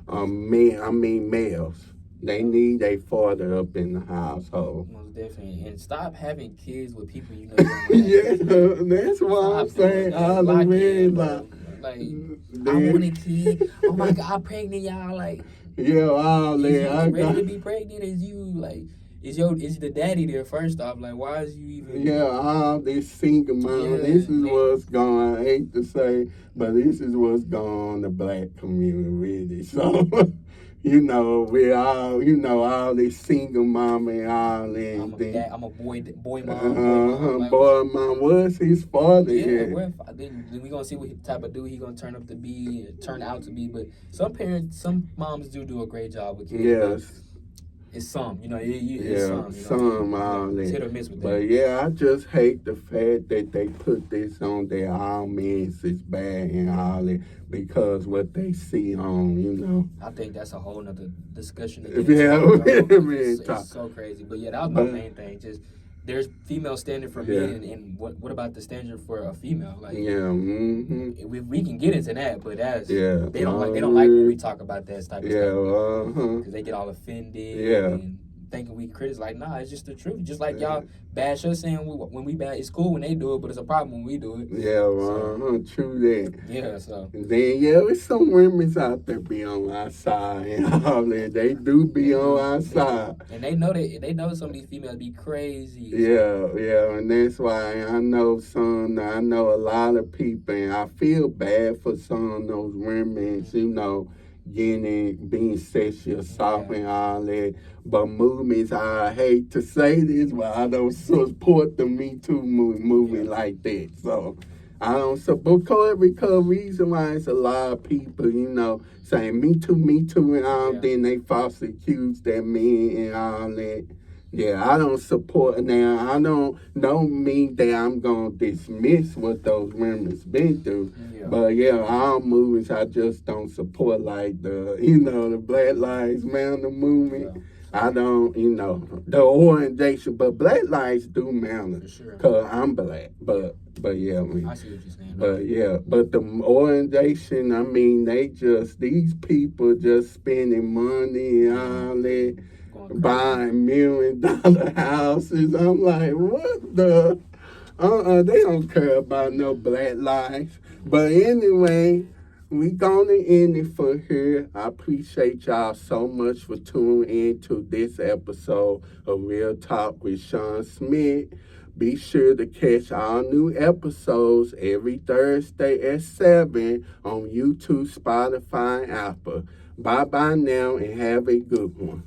Males. They need a father up in the household. Most definitely. And stop having kids with people you know don't like. That's why I'm saying all the men I want a kid. Oh my God, I'm pregnant, y'all. All that. Is you ready to be pregnant? Is the daddy there first off? Why is you even? All this single mom. This is what's going on. I hate to say, but this is what's going on in the black community, really. So. We all, all this single mama and all that. I'm a boy mom. Boy mom was his father. Then we gonna see what type of dude he gonna turn out to be. But some moms do a great job with kids. Yes. It's some, some all that. It's hit or miss with that. But I just hate the fact that they put this on there. All men is bad and all that because what they see on, I think that's a whole nother discussion. It's so crazy. But that was my main thing. Just there's female standard for men, and what about the standard for a female? Like, we can get into that, but they don't like when we talk about that type of stuff because they get all offended and thinking we criticize. Like, nah, it's just the truth. Just like y'all bash us saying when we bad, it's cool when they do it, but it's a problem when we do it. True that. Yeah, so. And then there's some women's out there be on our side and all that. They do be on our side. And they know some of these females be crazy. Yeah, and that's why I know a lot of people, and I feel bad for some of those women, being sexual assault and all that. But movements, I hate to say this, but I don't support the Me Too movement like that. So I don't support because reason why it's a lot of people, saying Me Too, and all. Then they falsely accuse that man and all that. Yeah, I don't support now. I don't mean that I'm gonna dismiss what those women's been through. But all movements I just don't support, like the Black Lives Matter movement. I don't, the organization, but Black Lives do matter because I'm black. But yeah, I see what you're saying. But the organization, these people just spending money and all that, buying $1 million houses. I'm like, what the? They don't care about no Black lives. But anyway, we gonna end it for here. I appreciate y'all so much for tuning in to this episode of Real Talk with Shawn Smith. Be sure to catch all new episodes every Thursday at 7 on YouTube, Spotify, and Apple. Bye-bye now and have a good one.